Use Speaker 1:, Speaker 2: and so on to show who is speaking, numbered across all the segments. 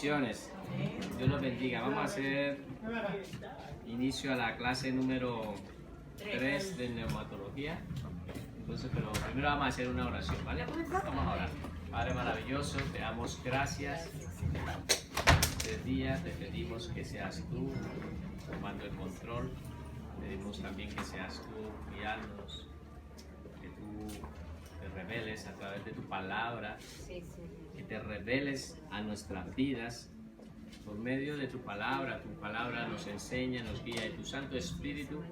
Speaker 1: Bendiciones. Dios los bendiga. Vamos a hacer inicio a la clase número 3 de neumatología. Entonces, pero primero vamos a hacer una oración, ¿vale? Vamos a orar. Padre maravilloso, te damos gracias. Este día te pedimos que seas tú tomando el control. Pedimos también que seas tú guiándonos, que tú te reveles a través de tu palabra, que te reveles a nuestras vidas por medio de tu palabra. Tu palabra nos enseña, nos guía, y tu Santo Espíritu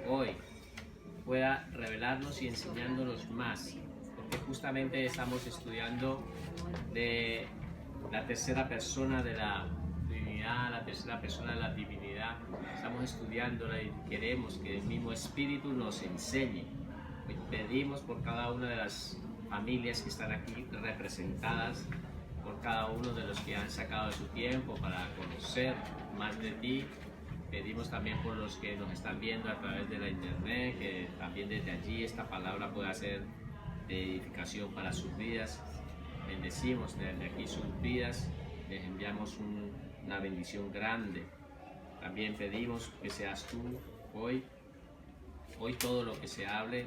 Speaker 1: hoy pueda revelarnos y enseñándonos más, porque justamente estamos estudiando de la tercera persona de la Trinidad, la tercera persona de la divinidad. Estamos estudiándola y queremos que el mismo Espíritu nos enseñe. Hoy pedimos por cada una de las familias que están aquí representadas, por cada uno de los que han sacado su tiempo para conocer más de ti. Pedimos también por los que nos están viendo a través de la internet, que también desde allí esta palabra pueda ser de edificación para sus vidas. Bendecimos desde aquí sus vidas, les enviamos una bendición grande. También pedimos que seas tú hoy todo lo que se hable,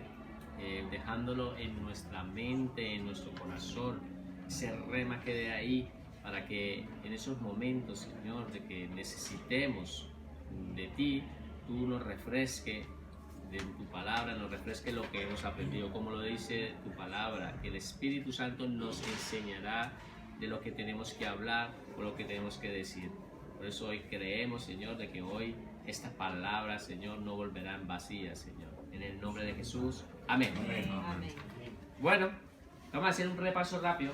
Speaker 1: dejándolo en nuestra mente, en nuestro corazón, ese rema quede ahí, para que en esos momentos, Señor, de que necesitemos de ti, tú nos refresque, de tu palabra nos refresque lo que hemos aprendido, como lo dice tu palabra, que el Espíritu Santo nos enseñará de lo que tenemos que hablar o lo que tenemos que decir. Por eso hoy creemos, Señor, de que hoy estas palabras, Señor, no volverán vacías, Señor. En el nombre de Jesús. Amén.
Speaker 2: Amén.
Speaker 1: Bueno, vamos a hacer un repaso rápido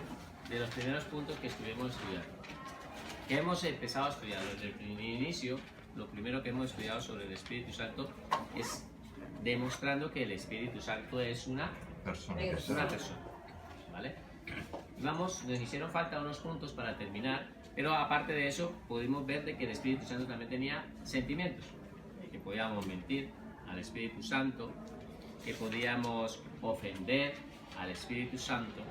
Speaker 1: de los primeros puntos que estuvimos estudiando. Que hemos empezado a estudiar desde el inicio. Lo primero que hemos estudiado sobre el Espíritu Santo es demostrando que el Espíritu Santo es una persona, ¿vale? Nos hicieron falta unos puntos para terminar, pero aparte de eso pudimos ver de que el Espíritu Santo también tenía sentimientos, que podíamos mentir al Espíritu Santo, que podíamos ofender al Espíritu Santo,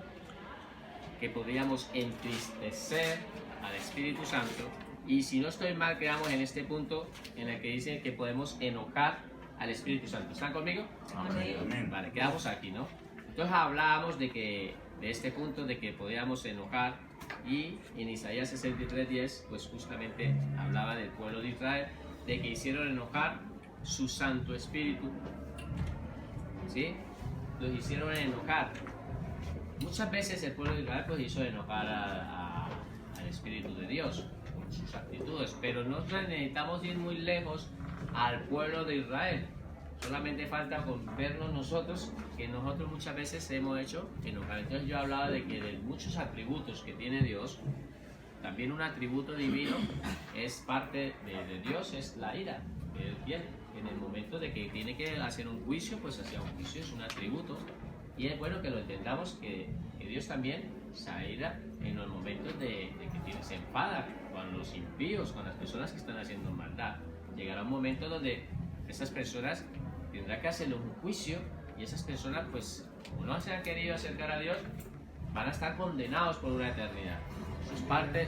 Speaker 1: que podíamos entristecer al Espíritu Santo, y si no estoy mal, quedamos en este punto en el que dice que podemos enojar al Espíritu Santo. ¿Están conmigo?
Speaker 2: Amén.
Speaker 1: Vale, quedamos aquí, ¿no? Entonces hablábamos de este punto de que podíamos enojar, y en Isaías 63:10 pues justamente hablaba del pueblo de Israel, de que hicieron enojar su Santo Espíritu, ¿sí? Los hicieron enojar. Muchas veces el pueblo de Israel pues hizo enojar al Espíritu de Dios con sus actitudes, pero no necesitamos ir muy lejos al pueblo de Israel. Solamente falta con vernos nosotros, que nosotros muchas veces hemos hecho enojar. Entonces yo hablaba de que de muchos atributos que tiene Dios, también un atributo divino es parte de Dios, es la ira que Él tiene. En el momento de que tiene que hacer un juicio, pues hacia un juicio es un atributo. Y es bueno que lo entendamos, que Dios también se aira en los momentos de que se enfada con los impíos, con las personas que están haciendo maldad. Llegará un momento donde esas personas tendrán que hacerle un juicio, y esas personas, pues, como no se han querido acercar a Dios, van a estar condenados por una eternidad. Eso es parte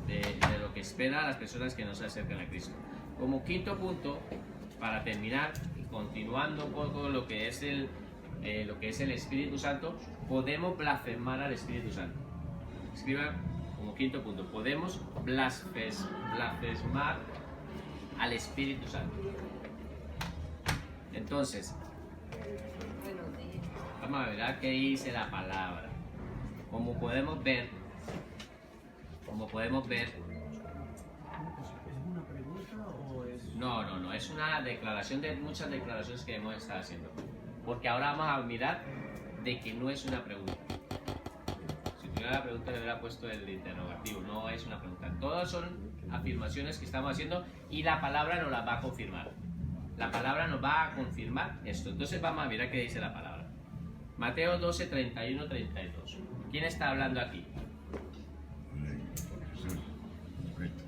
Speaker 1: de lo que espera a las personas que no se acercan a Cristo. Como quinto punto, para terminar, y continuando un poco lo que es el Espíritu Santo, podemos blasfemar al Espíritu Santo. Escriban como quinto punto: podemos blasfemar al Espíritu Santo. Entonces, vamos a ver qué dice la palabra. Como podemos ver, no, es una declaración de muchas declaraciones que hemos estado haciendo, porque ahora vamos a mirar de que no es una pregunta. Si tuviera la pregunta le hubiera puesto el interrogativo. No es una pregunta, todas son afirmaciones que estamos haciendo, y la palabra nos las va a confirmar. La palabra nos va a confirmar esto. Entonces vamos a mirar qué dice la palabra. Mateo 12, 31, 32. ¿Quién está hablando aquí?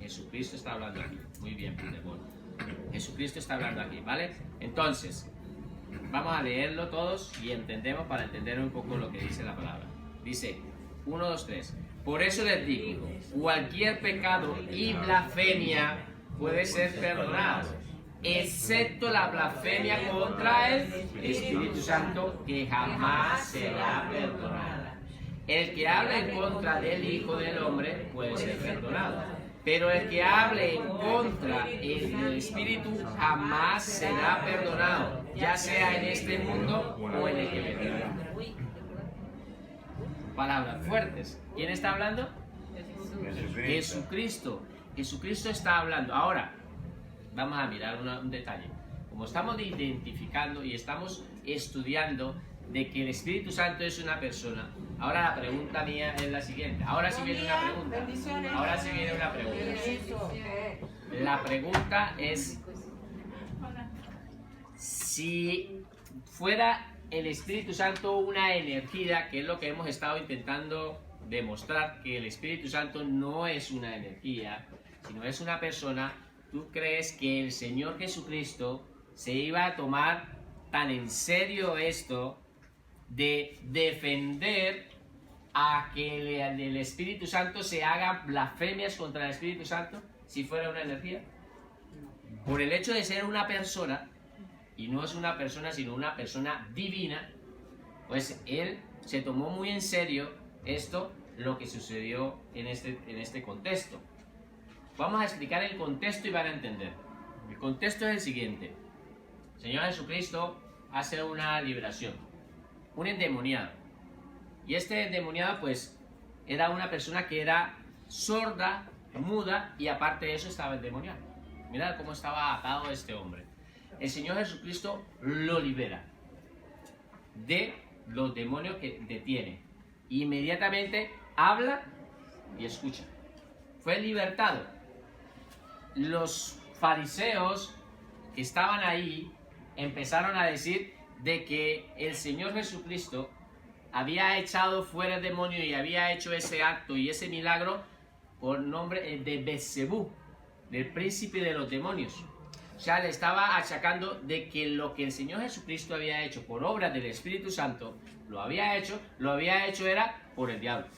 Speaker 1: Jesucristo está hablando aquí. Muy bien, Pudemón. Jesucristo está hablando aquí, ¿vale? Entonces, vamos a leerlo todos y entendemos, para entender un poco lo que dice la palabra. Dice, 1, 2, 3. Por eso les digo, cualquier pecado y blasfemia puede ser perdonada, excepto la blasfemia contra el Espíritu Santo, que jamás será perdonada. El que hable en contra del Hijo del Hombre puede ser perdonado, pero el que hable en contra del Espíritu jamás será perdonado, ya sea en este mundo o en el que vendrá. Palabras fuertes. ¿Quién está hablando? Jesucristo. Jesucristo está hablando. Ahora, vamos a mirar un detalle. Como estamos identificando y estamos estudiando de que el Espíritu Santo es una persona, ahora la pregunta mía es la siguiente. Ahora sí viene una pregunta. Ahora sí viene una pregunta. La pregunta es: si fuera el Espíritu Santo una energía, que es lo que hemos estado intentando demostrar, que el Espíritu Santo no es una energía, sino es una persona, ¿tú crees que el Señor Jesucristo se iba a tomar tan en serio esto de defender a que el Espíritu Santo se haga blasfemias contra el Espíritu Santo si fuera una energía? Por el hecho de ser una persona, y no es una persona sino una persona divina, pues él se tomó muy en serio esto, lo que sucedió en este contexto. Vamos a explicar el contexto y van a entender. El contexto es el siguiente: el Señor Jesucristo hace una liberación, un endemoniado, y este endemoniado pues era una persona que era sorda, muda, y aparte de eso estaba endemoniado. Mirad cómo estaba atado este hombre. El Señor Jesucristo lo libera de los demonios que detiene. Inmediatamente habla y escucha. Fue libertado. Los fariseos que estaban ahí empezaron a decir de que el Señor Jesucristo había echado fuera el demonio y había hecho ese acto y ese milagro por nombre de Beelzebú, del príncipe de los demonios. O sea, le estaba achacando de que lo que el Señor Jesucristo había hecho por obra del Espíritu Santo, lo había hecho era por el diablo.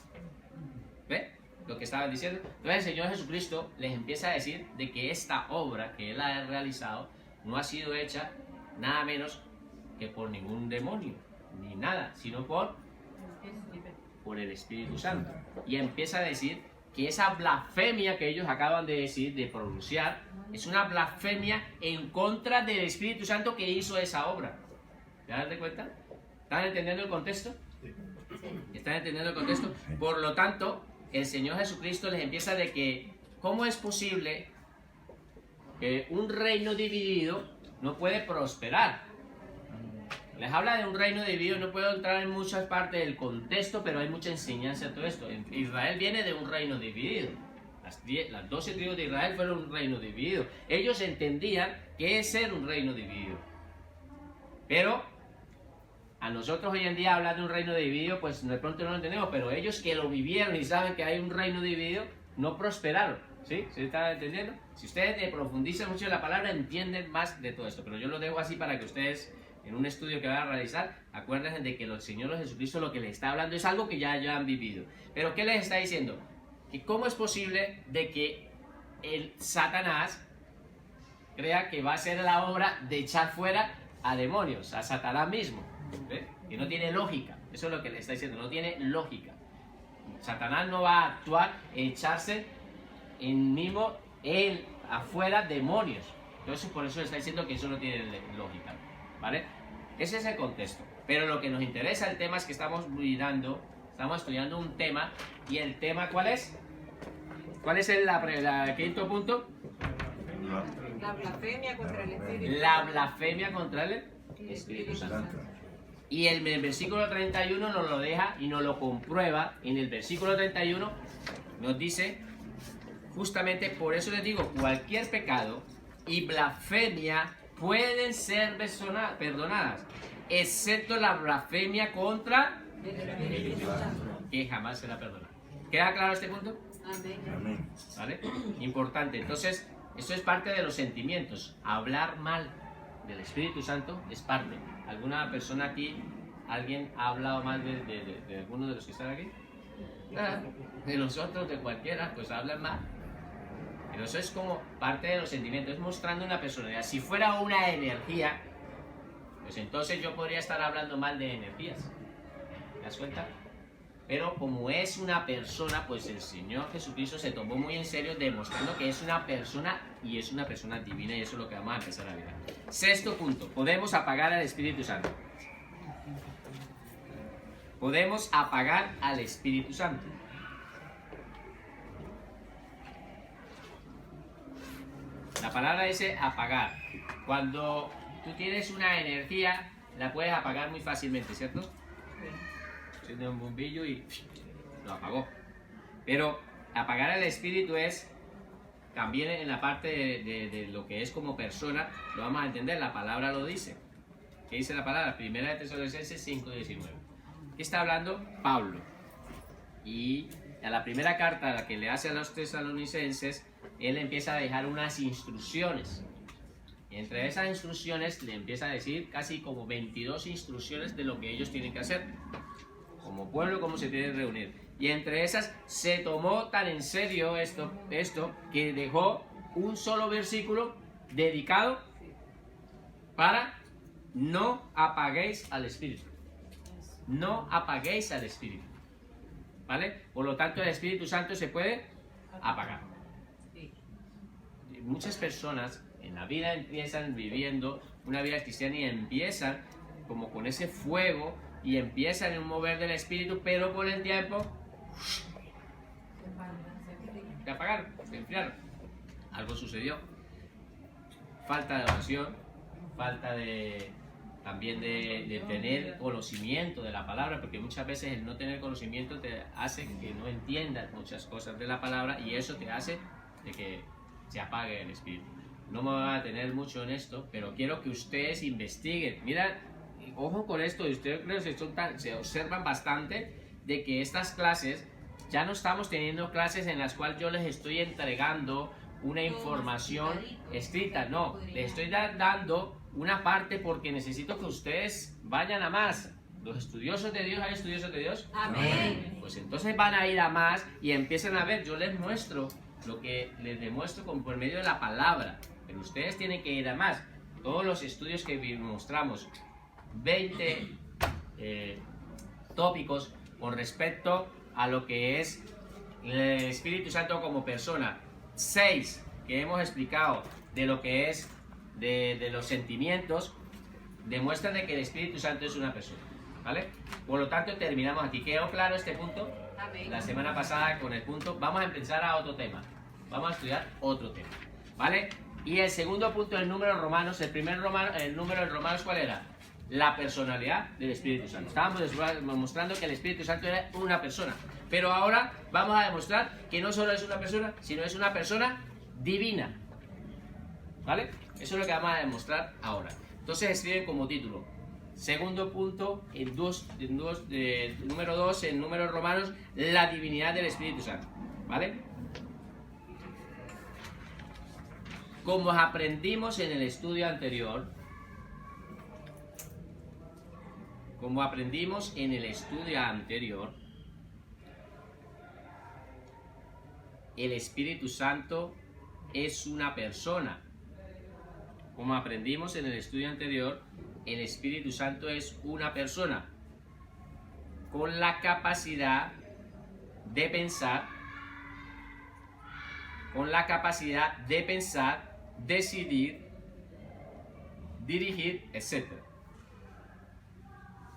Speaker 1: ¿Ve lo que estaban diciendo? Entonces el Señor Jesucristo les empieza a decir de que esta obra que Él ha realizado no ha sido hecha nada menos que por ningún demonio, ni nada, sino por el Espíritu Santo. Y empieza a decir que esa blasfemia que ellos acaban de decir, de pronunciar, es una blasfemia en contra del Espíritu Santo que hizo esa obra. ¿Te das cuenta? ¿Están entendiendo el contexto? ¿Están entendiendo el contexto? Por lo tanto, el Señor Jesucristo les empieza de que, ¿cómo es posible que un reino dividido no puede prosperar? Les habla de un reino dividido, no puedo entrar en muchas partes del contexto, pero hay mucha enseñanza en todo esto. Israel viene de un reino dividido. Las 12 tribus de Israel fueron un reino dividido. Ellos entendían qué es ser un reino dividido. Pero a nosotros hoy en día hablar de un reino dividido, pues de pronto no lo entendemos, pero ellos que lo vivieron y saben que hay un reino dividido, no prosperaron. ¿Sí? ¿Se está entendiendo? Si ustedes profundizan mucho en la palabra, entienden más de todo esto. Pero yo lo dejo así para que ustedes, en un estudio que van a realizar, acuérdense de que el Señor Jesucristo lo que les está hablando es algo que ya han vivido. Pero ¿qué les está diciendo? Que cómo es posible de que el Satanás crea que va a ser la obra de echar fuera a demonios, a Satanás mismo. ¿Ve? Que no tiene lógica. Eso es lo que le está diciendo, no tiene lógica. Satanás no va a actuar, echarse en mismo él afuera demonios. Entonces por eso le está diciendo que eso no tiene lógica, ¿vale? Ese es el contexto. Pero lo que nos interesa, el tema es que estamos mirando, estamos estudiando un tema. ¿Y el tema cuál es? ¿Cuál es el quinto punto?
Speaker 2: La blasfemia contra el Espíritu Santo.
Speaker 1: La blasfemia contra el Espíritu Santo. Y el versículo 31 nos lo deja y nos lo comprueba. En el versículo 31 nos dice, justamente por eso les digo, cualquier pecado y blasfemia pueden ser perdonadas, excepto la blasfemia contra el Espíritu Santo, que jamás será perdonada. ¿Queda claro este punto?
Speaker 2: Amén.
Speaker 1: ¿Vale? Importante. Entonces, esto es parte de los sentimientos. Hablar mal del Espíritu Santo es parte. ¿Alguna persona aquí, alguien ha hablado mal de alguno de los que están aquí? De nosotros, de cualquiera, pues hablan mal. Pero eso es como parte de los sentimientos, es mostrando una personalidad. Si fuera una energía, pues entonces yo podría estar hablando mal de energías. ¿Te das cuenta? Pero como es una persona, pues el Señor Jesucristo se tomó muy en serio demostrando que es una persona y es una persona divina, y eso es lo que vamos a empezar a ver. Sexto punto, podemos apagar al Espíritu Santo. Podemos apagar al Espíritu Santo. La palabra dice apagar. Cuando tú tienes una energía, la puedes apagar muy fácilmente, ¿cierto? Tiene un bombillo y lo apagó. Pero apagar al espíritu es también en la parte de lo que es como persona, lo vamos a entender, la palabra lo dice. ¿Qué dice la palabra? Primera de Tesalonicenses 5:19. ¿Qué está hablando? Pablo. Y a la primera carta a la que le hace a los tesalonicenses, él empieza a dejar unas instrucciones. Y entre esas instrucciones le empieza a decir casi como 22 instrucciones de lo que ellos tienen que hacer. Como pueblo, cómo se tienen que reunir. Y entre esas se tomó tan en serio esto que dejó un solo versículo dedicado para no apaguéis al Espíritu. No apaguéis al Espíritu. ¿Vale? Por lo tanto, el Espíritu Santo se puede apagar. Muchas personas en la vida empiezan viviendo una vida cristiana y empiezan como con ese fuego y empiezan en un mover del Espíritu, pero con el tiempo se apagaron, se enfriaron. Algo sucedió. Falta de oración, falta también de tener conocimiento de la palabra, porque muchas veces el no tener conocimiento te hace que no entiendas muchas cosas de la palabra, y eso te hace de que se apague el espíritu. No me voy a detener mucho en esto, pero quiero que ustedes investiguen. Mira, ojo con esto, y ustedes creo que se observan bastante de que estas clases, ya no estamos teniendo clases en las cuales yo les estoy entregando una información escrita, no, les estoy dando una parte porque necesito que ustedes vayan a más. Los estudiosos de Dios, ¿hay estudiosos de Dios?
Speaker 2: Amén.
Speaker 1: Pues entonces van a ir a más y empiezan a ver, yo les muestro lo que les demuestro por medio de la palabra, pero ustedes tienen que ir a más. Todos los estudios que mostramos, 20 tópicos con respecto a lo que es el Espíritu Santo como persona, 6 que hemos explicado de lo que es de los sentimientos, demuestran de que el Espíritu Santo es una persona, ¿vale? Por lo tanto, terminamos aquí. ¿Quedó claro este punto?
Speaker 2: Amén.
Speaker 1: La semana pasada con el punto, vamos a empezar a otro tema, vamos a estudiar otro tema, ¿vale? Y el segundo punto, el número romanos, el número en romanos, ¿cuál era? La personalidad del Espíritu Santo. Estábamos demostrando que el Espíritu Santo era una persona, pero ahora vamos a demostrar que no solo es una persona, sino es una persona divina, ¿vale? Eso es lo que vamos a demostrar ahora. Entonces escriben como título, segundo punto, número 2, en números romanos, la divinidad del Espíritu Santo, ¿vale? Como aprendimos en el estudio anterior, el Espíritu Santo es una persona. Como aprendimos en el estudio anterior, el Espíritu Santo es una persona con la capacidad de pensar, decidir, dirigir, etc.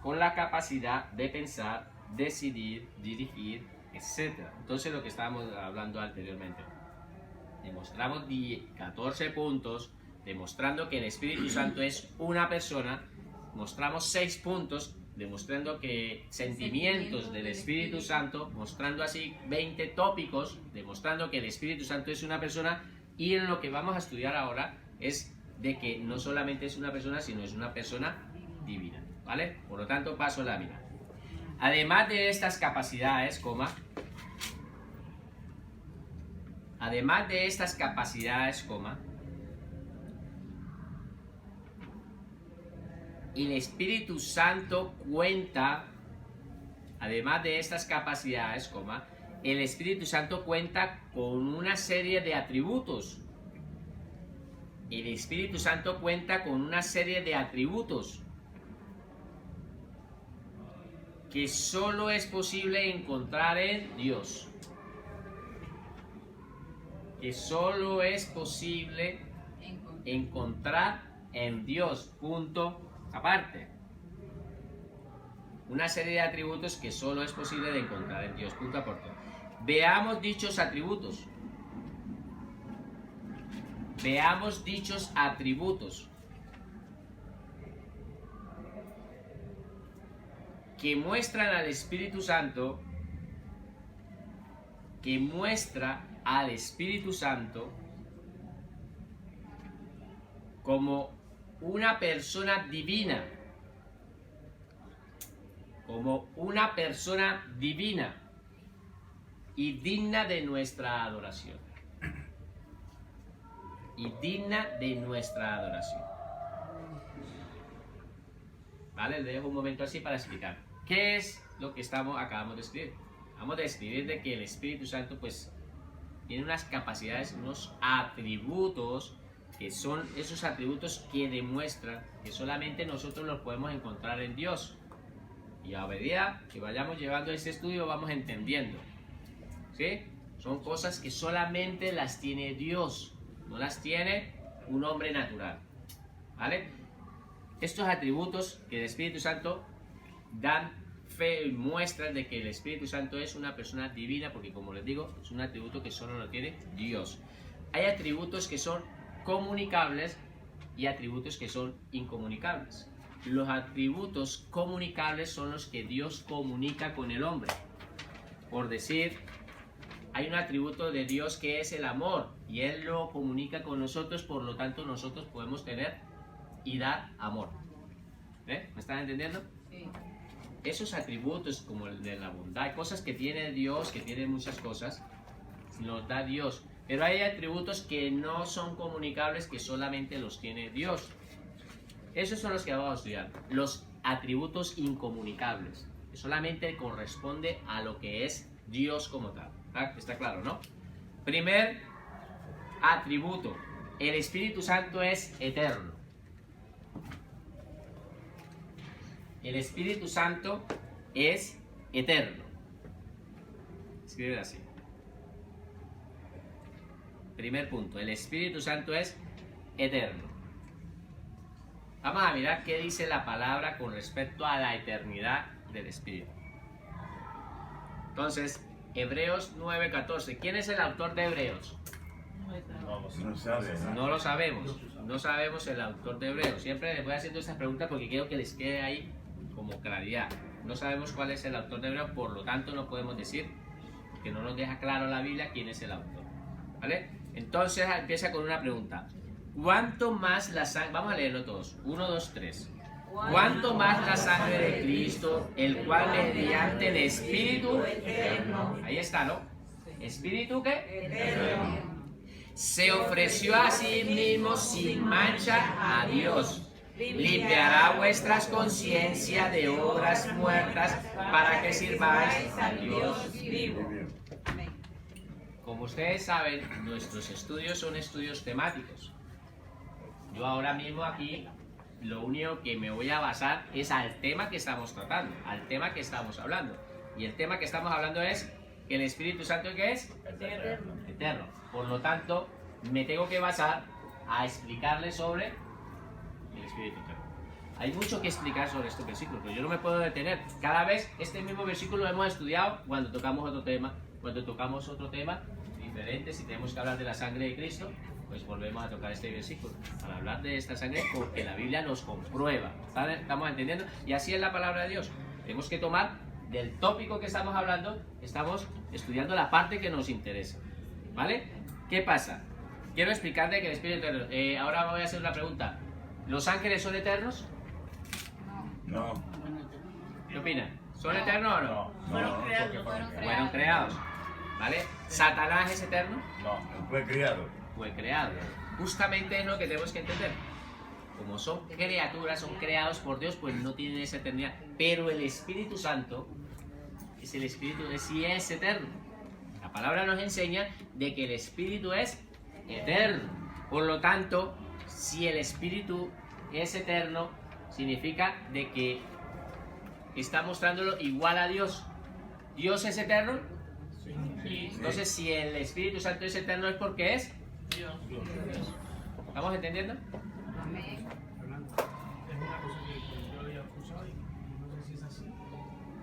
Speaker 1: Con la capacidad de pensar, decidir, dirigir, etc. Entonces, lo que estábamos hablando anteriormente, demostramos 14 puntos demostrando que el Espíritu Santo es una persona. Mostramos 6 puntos demostrando que sentimientos del Espíritu Santo, mostrando así 20 tópicos demostrando que el Espíritu Santo es una persona. Y en lo que vamos a estudiar ahora es de que no solamente es una persona, sino es una persona divina, ¿vale? Por lo tanto, paso a la lámina. Además de estas capacidades, el Espíritu Santo cuenta además de estas capacidades, coma, el Espíritu Santo cuenta con una serie de atributos. El Espíritu Santo cuenta con una serie de atributos que solo es posible encontrar en Dios. Que solo es posible encontrar en Dios. Punto aparte. Una serie de atributos que solo es posible de encontrar en Dios. Punto aparte. Veamos dichos atributos. Veamos dichos atributos que muestran al Espíritu Santo, que muestra al Espíritu Santo como una persona divina, como una persona divina y digna de nuestra adoración. Y digna de nuestra adoración. ¿Vale? Le dejo un momento así para explicar. ¿Qué es lo que acabamos de escribir? Acabamos de escribir de que el Espíritu Santo pues tiene unas capacidades, unos atributos, que son esos atributos que demuestran que solamente nosotros los podemos encontrar en Dios. Y a medida que vayamos llevando este estudio vamos entendiendo. ¿Sí? Son cosas que solamente las tiene Dios. No las tiene un hombre natural. ¿Vale? Estos atributos que el Espíritu Santo dan fe y muestran de que el Espíritu Santo es una persona divina, porque como les digo, es un atributo que solo lo tiene Dios. Hay atributos que son comunicables y atributos que son incomunicables. Los atributos comunicables son los que Dios comunica con el hombre. Por decir, hay un atributo de Dios que es el amor y Él lo comunica con nosotros, por lo tanto nosotros podemos tener y dar amor. ¿Me están entendiendo?
Speaker 2: Sí.
Speaker 1: Esos atributos como el de la bondad, cosas que tiene Dios, que tiene muchas cosas, los da Dios. Pero hay atributos que no son comunicables, que solamente los tiene Dios. Esos son los que vamos a estudiar. Los atributos incomunicables, que solamente corresponde a lo que es Dios como tal. Está claro, ¿no? Primer atributo. El Espíritu Santo es eterno. El Espíritu Santo es eterno. Escribe así. Primer punto. El Espíritu Santo es eterno. Vamos a mirar qué dice la palabra con respecto a la eternidad del Espíritu. Entonces, Hebreos 9:14. ¿Quién es el autor de Hebreos?
Speaker 3: No sabes.
Speaker 1: No lo sabemos. No sabemos el autor de Hebreos. Siempre les voy haciendo estas preguntas porque quiero que les quede ahí como claridad. No sabemos cuál es el autor de Hebreos, por lo tanto no podemos decir, que no nos deja claro la Biblia quién es el autor. ¿Vale? Entonces empieza con una pregunta. ¿Cuánto más la sangre? Vamos a leerlo todos. 1, 2, 3. ¿Cuánto más la sangre de Cristo, el cual mediante el Espíritu eterno, ahí está, ¿no? ¿Espíritu qué?
Speaker 2: Eterno.
Speaker 1: Se ofreció a sí mismo sin mancha a Dios. Limpiará vuestras conciencias de obras muertas para que sirváis a Dios vivo. Como ustedes saben, nuestros estudios son estudios temáticos. Yo ahora mismo aquí lo único que me voy a basar es al tema que estamos tratando, al tema que estamos hablando. Y el tema que estamos hablando es que el Espíritu Santo, ¿qué es?
Speaker 2: Eterno.
Speaker 1: Eterno. Por lo tanto, me tengo que basar a explicarles sobre el Espíritu Eterno. Hay mucho que explicar sobre este versículo, pero yo no me puedo detener. Cada vez este mismo versículo lo hemos estudiado cuando tocamos otro tema, diferente. Si tenemos que hablar de la sangre de Cristo, pues volvemos a tocar este versículo para hablar de esta sangre, porque la Biblia nos comprueba. ¿Estamos entendiendo? Y así es la palabra de Dios. Tenemos que tomar del tópico que estamos hablando, estamos estudiando la parte que nos interesa. ¿Vale? ¿Qué pasa? Quiero explicarte que el Espíritu Eterno. Ahora voy a hacer una pregunta. ¿Los ángeles son eternos?
Speaker 3: No.
Speaker 1: ¿Qué opinan? ¿Son eternos o no? Fueron creados. ¿Vale? ¿Satanás es eterno?
Speaker 3: No, fue criado.
Speaker 1: Fue creado. Justamente es lo que tenemos que entender. Como son criaturas, son creados por Dios, pues no tienen esa eternidad. Pero el Espíritu Santo es el Espíritu, sí es eterno. La palabra nos enseña de que el Espíritu es eterno. Por lo tanto, si el Espíritu es eterno, significa de que está mostrándolo igual a Dios. ¿Dios es eterno?
Speaker 4: Sí.
Speaker 1: Entonces, si el Espíritu Santo es eterno, es porque es
Speaker 4: Dios.
Speaker 1: ¿Estamos entendiendo?
Speaker 2: Amén.
Speaker 5: Fernando, es una cosa que yo había escuchado y no sé si es así.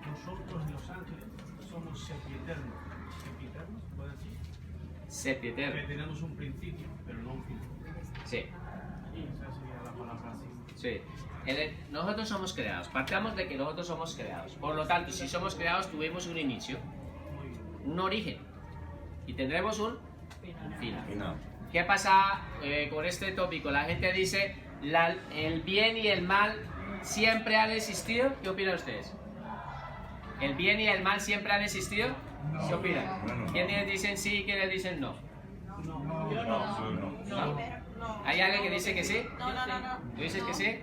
Speaker 5: Nosotros los ángeles somos sepieternos. ¿Sepieternos? ¿Puede decir? Que
Speaker 1: Sepieterno.
Speaker 5: tenemos un principio, pero no un fin.
Speaker 1: Sí,
Speaker 5: Esa sería la palabra así.
Speaker 1: sí. Nosotros somos creados. Partamos de que nosotros somos creados. Por lo tanto, si somos creados, tuvimos un inicio,
Speaker 5: Muy bien.
Speaker 1: un origen. Y tendremos un final.
Speaker 3: Y no.
Speaker 1: ¿Qué pasa con este tópico? La gente dice, el bien y el mal siempre han existido. ¿Qué opinan ustedes? ¿El bien y el mal siempre han existido? ¿Qué opinan?
Speaker 3: No, no.
Speaker 1: ¿Quiénes dicen sí y quiénes dicen no?
Speaker 3: No, yo no.
Speaker 1: ¿No? ¿Hay alguien que dice que sí?
Speaker 2: No.
Speaker 1: ¿Tú dices que sí?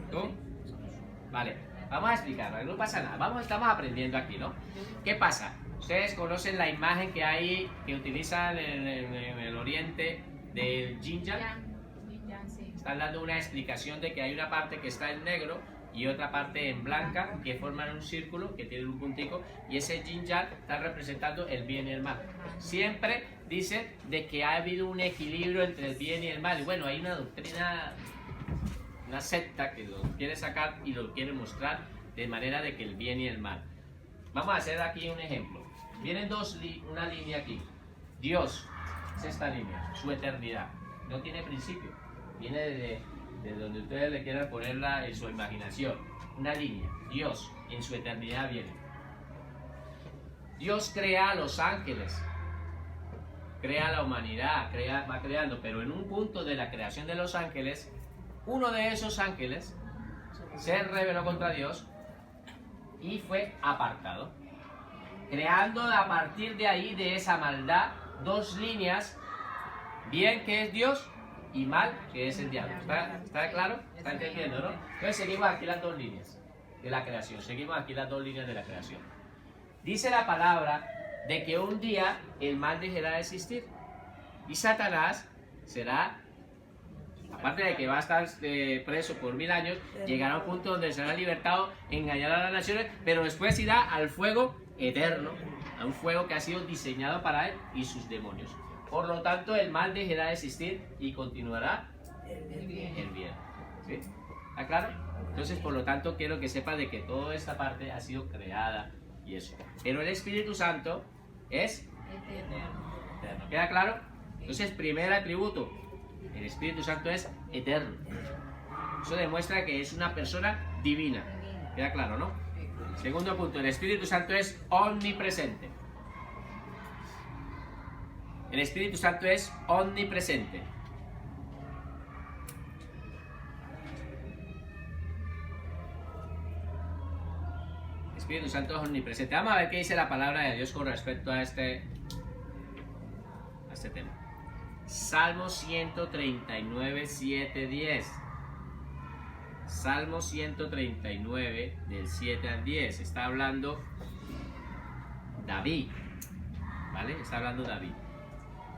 Speaker 1: ¿Tú? Vale, vamos a explicarlo, no pasa nada. Estamos aprendiendo aquí, ¿no? ¿Qué pasa? Ustedes conocen la imagen que hay, que utilizan en el oriente del yin yang. Están dando una explicación de que hay una parte que está en negro y otra parte en blanca, que forman un círculo, que tienen un puntico, y ese yin yang está representando el bien y el mal. Siempre dice de que ha habido un equilibrio entre el bien y el mal. Y bueno, hay una doctrina, una secta que lo quiere sacar y lo quiere mostrar de manera de que el bien y el mal. Vamos a hacer aquí un ejemplo. Vienen una línea aquí. Dios es esta línea, su eternidad. No tiene principio. Viene de donde ustedes le quieran ponerla en su imaginación. Una línea. Dios en su eternidad viene. Dios crea a los ángeles. Crea la humanidad, va creando. Pero en un punto de la creación de los ángeles, uno de esos ángeles se rebeló contra Dios y fue apartado, creando a partir de ahí, de esa maldad, dos líneas: bien, que es Dios, y mal, que es el diablo. ¿Está claro? ¿Está entendiendo, no? Entonces seguimos aquí las dos líneas de la creación. Seguimos aquí las dos líneas de la creación. Dice la palabra de que un día el mal dejará de existir y Satanás será, aparte de que va a estar preso por 1000 años, llegará a un punto donde será libertado, engañará a las naciones, pero después irá al fuego eterno, a un fuego que ha sido diseñado para él y sus demonios. Por lo tanto, el mal dejará de existir y continuará el bien. ¿Sí? ¿Está claro? Entonces, por lo tanto, quiero que sepa de que toda esta parte ha sido creada y eso. Pero el Espíritu Santo es eterno. ¿Queda claro? Entonces, primer atributo, el Espíritu Santo es eterno. Eso demuestra que es una persona divina. ¿Queda claro, no? Segundo punto, el Espíritu Santo es omnipresente. El Espíritu Santo es omnipresente. El Espíritu Santo es omnipresente. Vamos a ver qué dice la palabra de Dios con respecto a este tema. Salmo 139, 7, 10. Salmo 139, del 7 al 10. Está hablando David. ¿Vale? Está hablando David.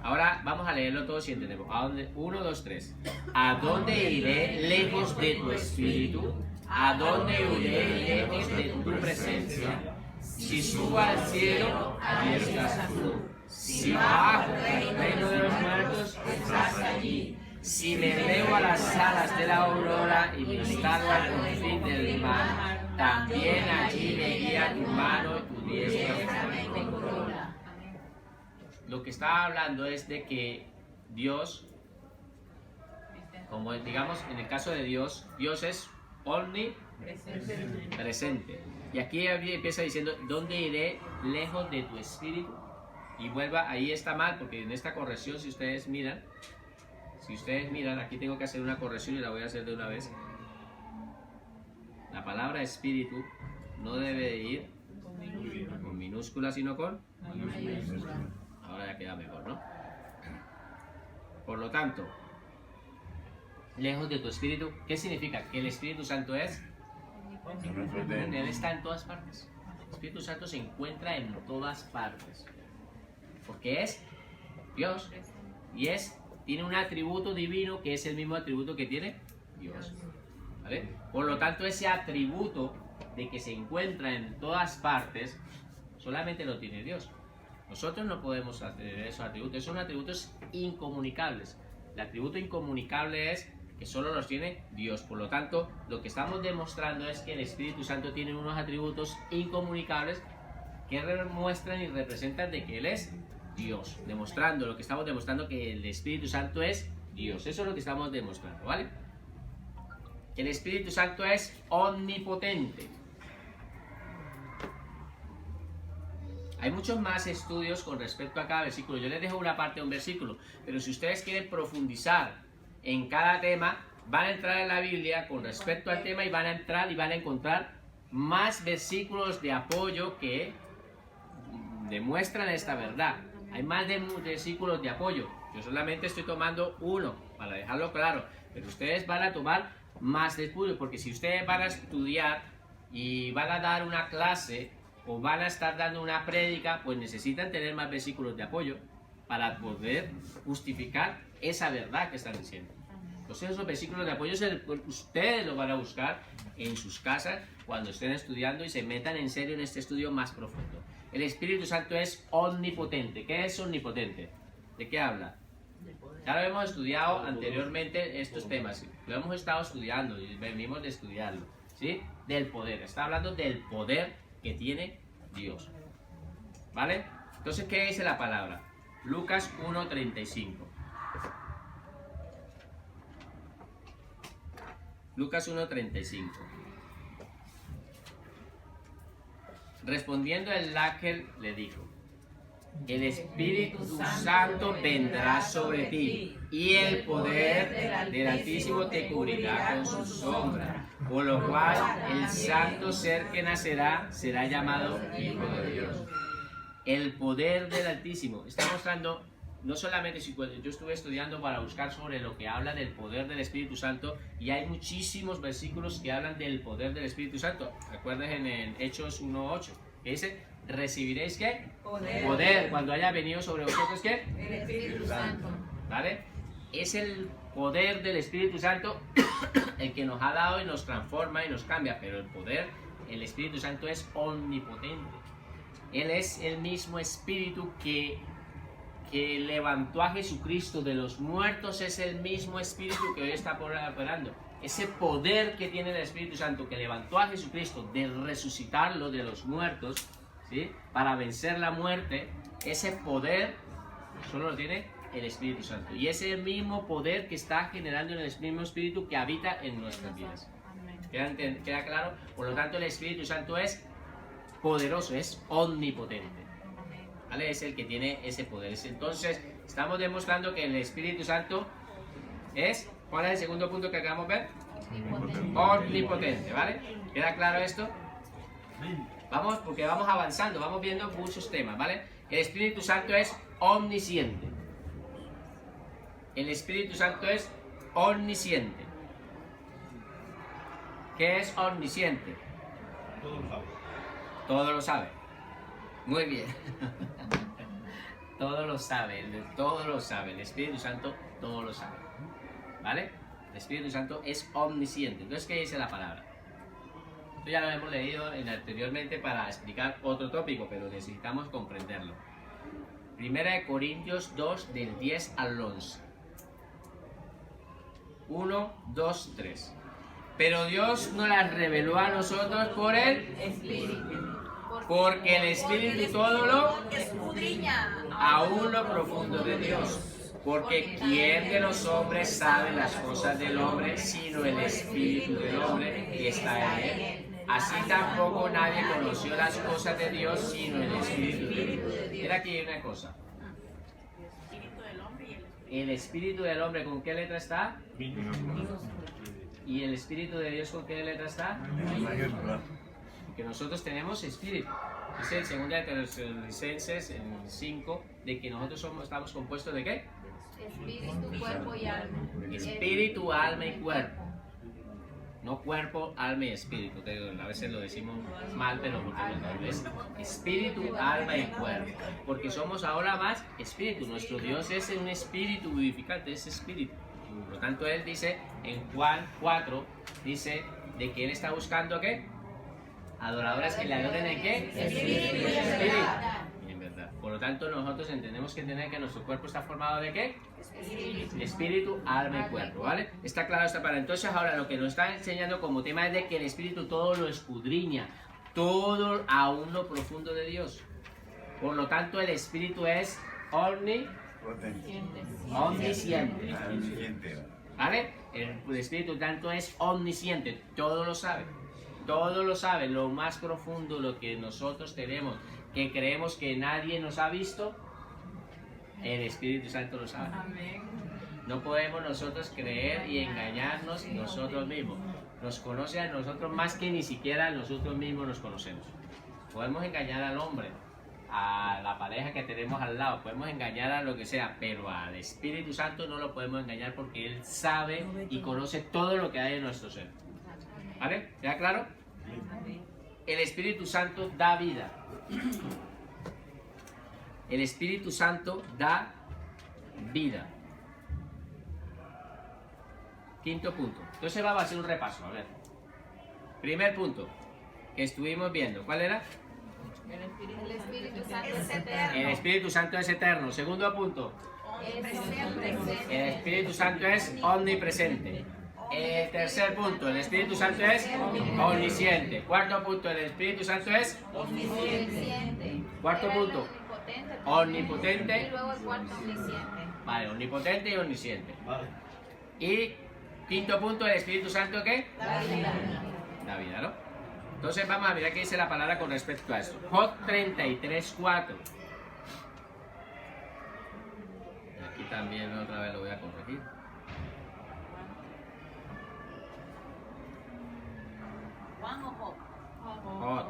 Speaker 1: Ahora vamos a leerlo todo si entendemos. ¿A dónde? 1, 2, 3. ¿A dónde iré lejos de tu espíritu? ¿A dónde iré lejos de tu presencia? Si subo al cielo, allí estás tú. Si bajo al reino de los muertos, estás allí. Si me elevo a las alas de la aurora y me instalo al confín del mar, también allí me guía tu mano y tu diestra me corona. Lo que está hablando es de que Dios, como digamos en el caso de Dios, Dios es omnipresente. Y aquí empieza diciendo, ¿dónde iré lejos de tu espíritu? Y vuelva, ahí está mal, porque en esta corrección, si ustedes miran, aquí tengo que hacer una corrección y la voy a hacer de una vez. La palabra espíritu no debe de ir con minúscula, sino con mayúscula. Ahora ya queda mejor, ¿no? Por lo tanto, lejos de tu espíritu, ¿qué significa? Que el Espíritu Santo es, Él está en todas partes. El Espíritu Santo se encuentra en todas partes. Porque es Dios. Y tiene un atributo divino que es el mismo atributo que tiene Dios. ¿Vale? Por lo tanto, ese atributo de que se encuentra en todas partes, solamente lo tiene Dios. Nosotros no podemos hacer esos atributos. Son atributos incomunicables. El atributo incomunicable es que solo los tiene Dios. Por lo tanto, lo que estamos demostrando es que el Espíritu Santo tiene unos atributos incomunicables que muestran y representan de que Él es Dios. Demostrando, lo que estamos demostrando que el Espíritu Santo es Dios. Eso es lo que estamos demostrando, ¿vale? El Espíritu Santo es omnipotente. Hay muchos más estudios con respecto a cada versículo. Yo les dejo una parte de un versículo, pero si ustedes quieren profundizar en cada tema, van a entrar en la Biblia con respecto al tema y van a entrar y van a encontrar más versículos de apoyo que demuestran esta verdad. Hay más de versículos de apoyo. Yo solamente estoy tomando uno para dejarlo claro, pero ustedes van a tomar más de estudio, porque si ustedes van a estudiar y van a dar una clase o van a estar dando una prédica, pues necesitan tener más versículos de apoyo para poder justificar esa verdad que están diciendo. Entonces esos versículos de apoyo ustedes los van a buscar en sus casas cuando estén estudiando y se metan en serio en este estudio más profundo. El Espíritu Santo es omnipotente. ¿Qué es omnipotente? ¿De qué habla? Ya lo hemos estudiado anteriormente estos temas. Lo hemos estado estudiando y venimos de estudiarlo, ¿sí? Del poder. Está hablando del poder que tiene Dios. ¿Vale? Entonces, ¿qué dice la palabra? Lucas 1:35. Lucas 1:35. Respondiendo el ángel le dijo: el Espíritu Santo vendrá sobre ti y el poder del Altísimo te cubrirá con su sombra, por lo cual el santo ser que nacerá será llamado Hijo de Dios. El poder del Altísimo está mostrando, no solamente si yo estuve estudiando para buscar sobre lo que habla del poder del Espíritu Santo, y hay muchísimos versículos que hablan del poder del Espíritu Santo. Recuerden en Hechos 1:8 que dice: recibiréis ¿qué? Poder cuando haya venido sobre vosotros ¿qué?
Speaker 2: El Espíritu Santo.
Speaker 1: ¿Vale? Es el poder del Espíritu Santo el que nos ha dado y nos transforma y nos cambia, pero el Espíritu Santo es omnipotente. Él es el mismo Espíritu que levantó a Jesucristo de los muertos, es el mismo Espíritu que hoy está operando. Ese poder que tiene el Espíritu Santo que levantó a Jesucristo de resucitarlo de los muertos, ¿sí? Para vencer la muerte, ese poder solo lo tiene el Espíritu Santo. Y ese mismo poder que está generando en el mismo Espíritu que habita en nuestras vidas. ¿Queda claro? Por lo tanto, el Espíritu Santo es poderoso, es omnipotente. ¿Vale? Es el que tiene ese poder. Entonces, estamos demostrando que el Espíritu Santo es... ¿Cuál es el segundo punto que acabamos de ver? Omnipotente, ¿vale? ¿Queda claro esto? Vamos, porque vamos avanzando, vamos viendo muchos temas, ¿vale? El Espíritu Santo es omnisciente. El Espíritu Santo es omnisciente. ¿Qué es omnisciente?
Speaker 3: Todo lo sabe.
Speaker 1: Todo lo sabe. Muy bien. Todo lo sabe, todo lo sabe. El Espíritu Santo todo lo sabe. ¿Vale? El Espíritu Santo es omnisciente. Entonces, ¿qué dice la palabra? Esto ya lo hemos leído anteriormente para explicar otro tópico, pero necesitamos comprenderlo. Primera de Corintios 2, del 10 al 11. 1, 2, 3. Pero Dios nos las reveló a nosotros por el
Speaker 2: Espíritu.
Speaker 1: porque el Espíritu todo lo
Speaker 2: escudriña
Speaker 1: aún lo profundo de Dios. Porque ¿quién de los hombres sabe las cosas del hombre sino el Espíritu del hombre que está en él? Así tampoco nadie conoció las cosas de Dios sino el Espíritu de Dios. Mira aquí una cosa. El Espíritu del hombre, ¿con qué letra está? ¿Y el Espíritu de Dios con qué letra está? Que nosotros tenemos Espíritu. Dice el 2 de Tesalonicenses en 5 de que nosotros estamos compuestos ¿de qué?
Speaker 4: Espíritu, cuerpo y alma.
Speaker 1: Espíritu, alma y cuerpo. No cuerpo, alma y espíritu. A veces lo decimos mal, pero porque es espíritu, alma y cuerpo. Porque somos ahora más espíritu. Nuestro Dios es un espíritu vivificante, es espíritu. Por lo tanto, Él dice en Juan 4, dice de que Él está buscando ¿qué? Adoradores que le adoren en qué? Espíritu. En verdad. Por lo tanto, nosotros entendemos que entender que nuestro cuerpo está formado de ¿qué? Espíritu, alma y cuerpo, ¿vale? Está claro esta palabra. Entonces ahora lo que nos está enseñando como tema es de que el espíritu todo lo escudriña, todo aún lo profundo de Dios. Por lo tanto el espíritu es omnisciente, ¿vale? El espíritu tanto es omnisciente, todo lo sabe, lo más profundo, lo que nosotros tenemos, que creemos que nadie nos ha visto. El Espíritu Santo lo sabe. No podemos nosotros creer y engañarnos nosotros mismos. Nos conoce a nosotros más que ni siquiera nosotros mismos nos conocemos. Podemos engañar al hombre, a la pareja que tenemos al lado, podemos engañar a lo que sea, pero al Espíritu Santo no lo podemos engañar porque Él sabe y conoce todo lo que hay en nuestro ser. ¿Vale? ¿Queda claro? El Espíritu Santo da vida. El Espíritu Santo da vida. Quinto punto. Entonces vamos a hacer un repaso. A ver. Primer punto que estuvimos viendo. ¿Cuál era?
Speaker 4: El Espíritu Santo es eterno.
Speaker 1: El Espíritu Santo es eterno. Segundo punto. El Espíritu Santo es omnipresente. Tercer punto. El Espíritu Santo es omnisciente. Cuarto punto. El Espíritu Santo es
Speaker 4: Omnisciente.
Speaker 1: Cuarto punto. Omnipotente.
Speaker 4: Y luego el cuarto, omnisciente.
Speaker 1: Vale, omnipotente y omnisciente.
Speaker 5: Vale.
Speaker 1: Y quinto punto, el Espíritu Santo ¿qué?
Speaker 4: La vida.
Speaker 1: La vida, ¿no? Entonces vamos a mirar qué dice la palabra con respecto a esto. Job 33:4. Aquí también otra vez lo voy a corregir.
Speaker 2: Juan o Job.
Speaker 1: Job.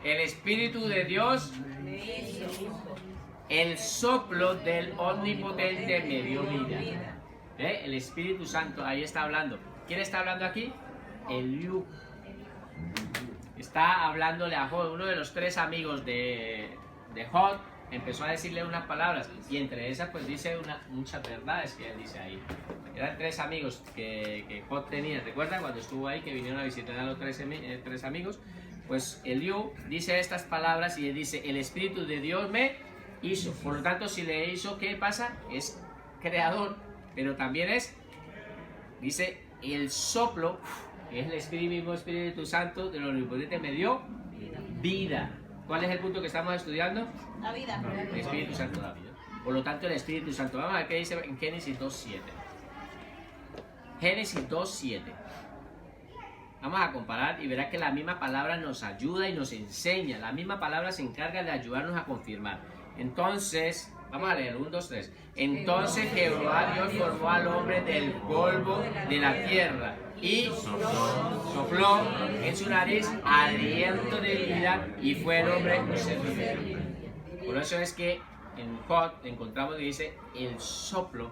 Speaker 1: El Espíritu de Dios, el soplo del Omnipotente me dio vida. ¿Eh? El Espíritu Santo, ahí está hablando. ¿Quién está hablando aquí? Eliú. Está hablándole a Job, uno de los tres amigos de Job, empezó a decirle unas palabras y entre esas pues dice muchas verdades que él dice ahí. Eran tres amigos que Job tenía. ¿Recuerdan cuando estuvo ahí que vinieron a visitar a los tres amigos? Pues Eliú dice estas palabras y él dice, el Espíritu de Dios me hizo. Por lo tanto, si le hizo, ¿qué pasa? Es creador, pero también es, dice, el soplo, que es el mismo Espíritu Santo de lo omnipotente, me dio vida. ¿Cuál es el punto que estamos estudiando?
Speaker 2: La vida.
Speaker 1: El Espíritu Santo da vida. Por lo tanto, el Espíritu Santo. Vamos a ver qué dice en Génesis 2:7. Génesis 2:7. Vamos a comparar y verá que la misma palabra nos ayuda y nos enseña. La misma palabra se encarga de ayudarnos a confirmar. Entonces, vamos a leer 1, 2, 3. Entonces Jehová Dios formó al hombre del polvo de la tierra y sopló en su nariz aliento de vida y fue el hombre un ser viviente. Por eso es que en Job encontramos que dice el soplo,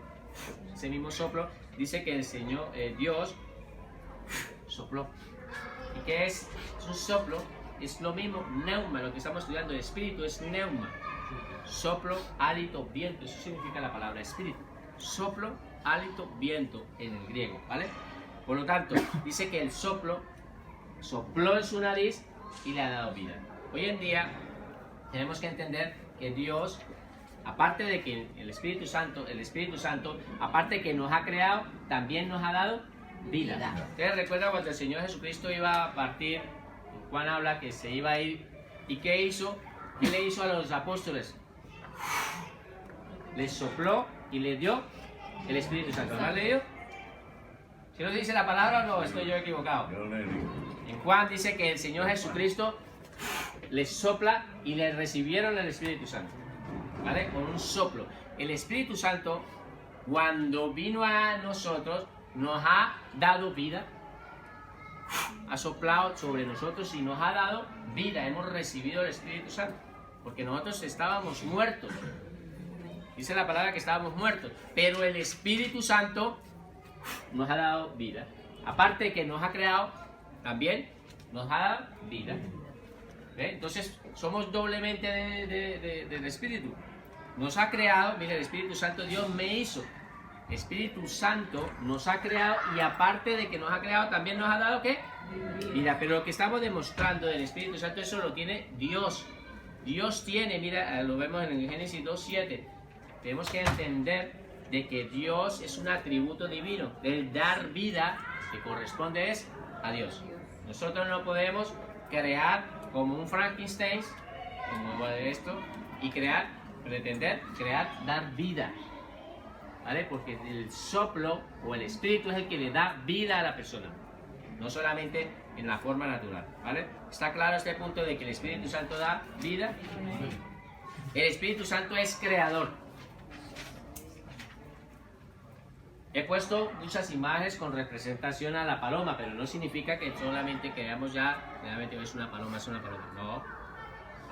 Speaker 1: ese mismo soplo, dice que el Señor, Dios, sopló. ¿Y qué es? Es un soplo, es lo mismo, neuma, lo que estamos estudiando, el espíritu es neuma. Soplo, hálito, viento, eso significa la palabra espíritu. Soplo, hálito, viento en el griego, ¿vale? Por lo tanto, dice que el soplo sopló en su nariz y le ha dado vida. Hoy en día tenemos que entender que Dios, aparte de que el Espíritu Santo, aparte de que nos ha creado, también nos ha dado vida. ¿Ustedes recuerdan cuando el Señor Jesucristo iba a partir? Juan habla que se iba a ir. ¿Y qué hizo? ¿Qué le hizo a los apóstoles? Les sopló y les dio el Espíritu Santo. ¿Lo han leído? ¿Si nos dice la palabra o no? Estoy yo equivocado. En Juan dice que el Señor Jesucristo les sopla y les recibieron el Espíritu Santo. ¿Vale? Con un soplo. El Espíritu Santo, cuando vino a nosotros, nos ha dado vida, ha soplado sobre nosotros y nos ha dado vida. Hemos recibido el Espíritu Santo porque nosotros estábamos muertos. Dice la palabra que estábamos muertos, pero el Espíritu Santo nos ha dado vida. Aparte de que nos ha creado, también nos ha dado vida. ¿Ve? Entonces somos doblemente del Espíritu. Nos ha creado, mire, el Espíritu Santo, Dios me hizo. El Espíritu Santo nos ha creado y aparte de que nos ha creado, también nos ha dado ¿qué? Vida. Pero lo que estamos demostrando del Espíritu Santo, eso lo tiene Dios. Dios tiene, mira, lo vemos en el Génesis 2:7. Tenemos que entender de que Dios es un atributo divino. El dar vida que corresponde es a Dios. Nosotros no podemos crear como un Frankenstein, como esto, y pretender crear, dar vida. ¿Vale? Porque el soplo o el espíritu es el que le da vida a la persona, no solamente en la forma natural. ¿Vale? ¿Está claro este punto de que el Espíritu Santo da vida? El Espíritu Santo es creador. He puesto muchas imágenes con representación a la paloma, pero no significa que solamente creamos ya, realmente es una paloma, es una paloma. No.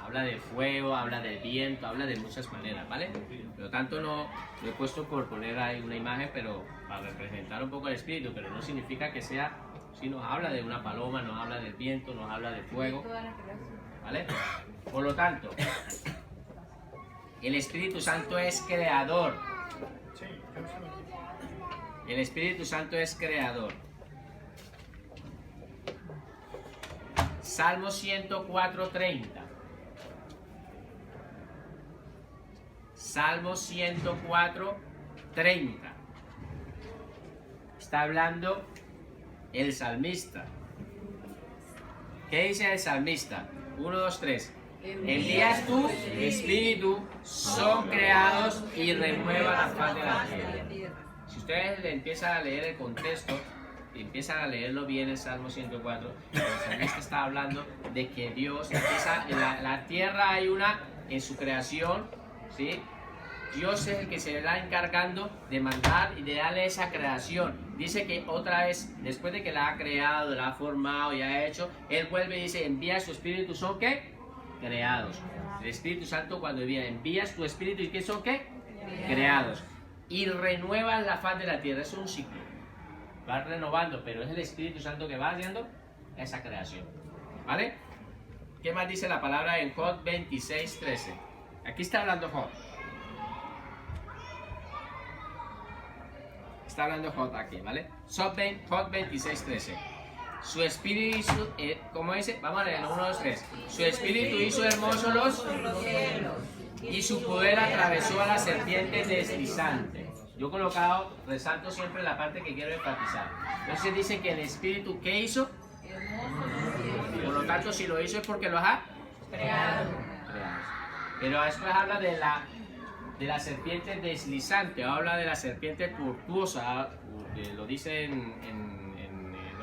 Speaker 1: Habla de fuego, habla del viento, habla de muchas maneras, ¿vale? Por lo tanto, no lo he puesto por poner ahí una imagen, pero para representar un poco el espíritu, pero no significa que sea, si nos habla de una paloma, nos habla del viento, nos habla del fuego, ¿vale? Por lo tanto, el Espíritu Santo es creador. El Espíritu Santo es creador. Salmo 104:30. Salmo 104:30. Está hablando el salmista. ¿Qué dice el salmista? 1, 2, 3. Envías tu espíritu, son creados y renueva la faz de la tierra. Si ustedes le empiezan a leer el contexto, y empiezan a leerlo bien el Salmo 104, el salmista está hablando de que Dios empieza, la tierra hay una en su creación, ¿sí? Dios es el que se va encargando de mandar y de darle esa creación. Dice que otra vez, después de que la ha creado, la ha formado y ha hecho, Él vuelve y dice, envía su espíritu, ¿son qué? Creados. El Espíritu Santo cuando envías tu espíritu, ¿y qué son qué? Creados. Y renuevas la faz de la tierra. Es un ciclo. Va renovando, pero es el Espíritu Santo que va haciendo esa creación. ¿Vale? ¿Qué más dice la palabra en Job 26:13? Aquí está hablando Job. Está hablando Job aquí, ¿vale? Job 26:13. Su espíritu hizo, ¿cómo dice? Vamos a leerlo, 1, 2, 3. Su espíritu hizo hermosos los cielos y su poder atravesó a las serpientes deslizantes. Yo he colocado, resalto siempre la parte que quiero enfatizar. Entonces dice que el espíritu, ¿qué hizo? Por lo tanto, si lo hizo es porque lo ha creado. Pero después habla de la serpiente deslizante, habla de la serpiente tortuosa, lo dice en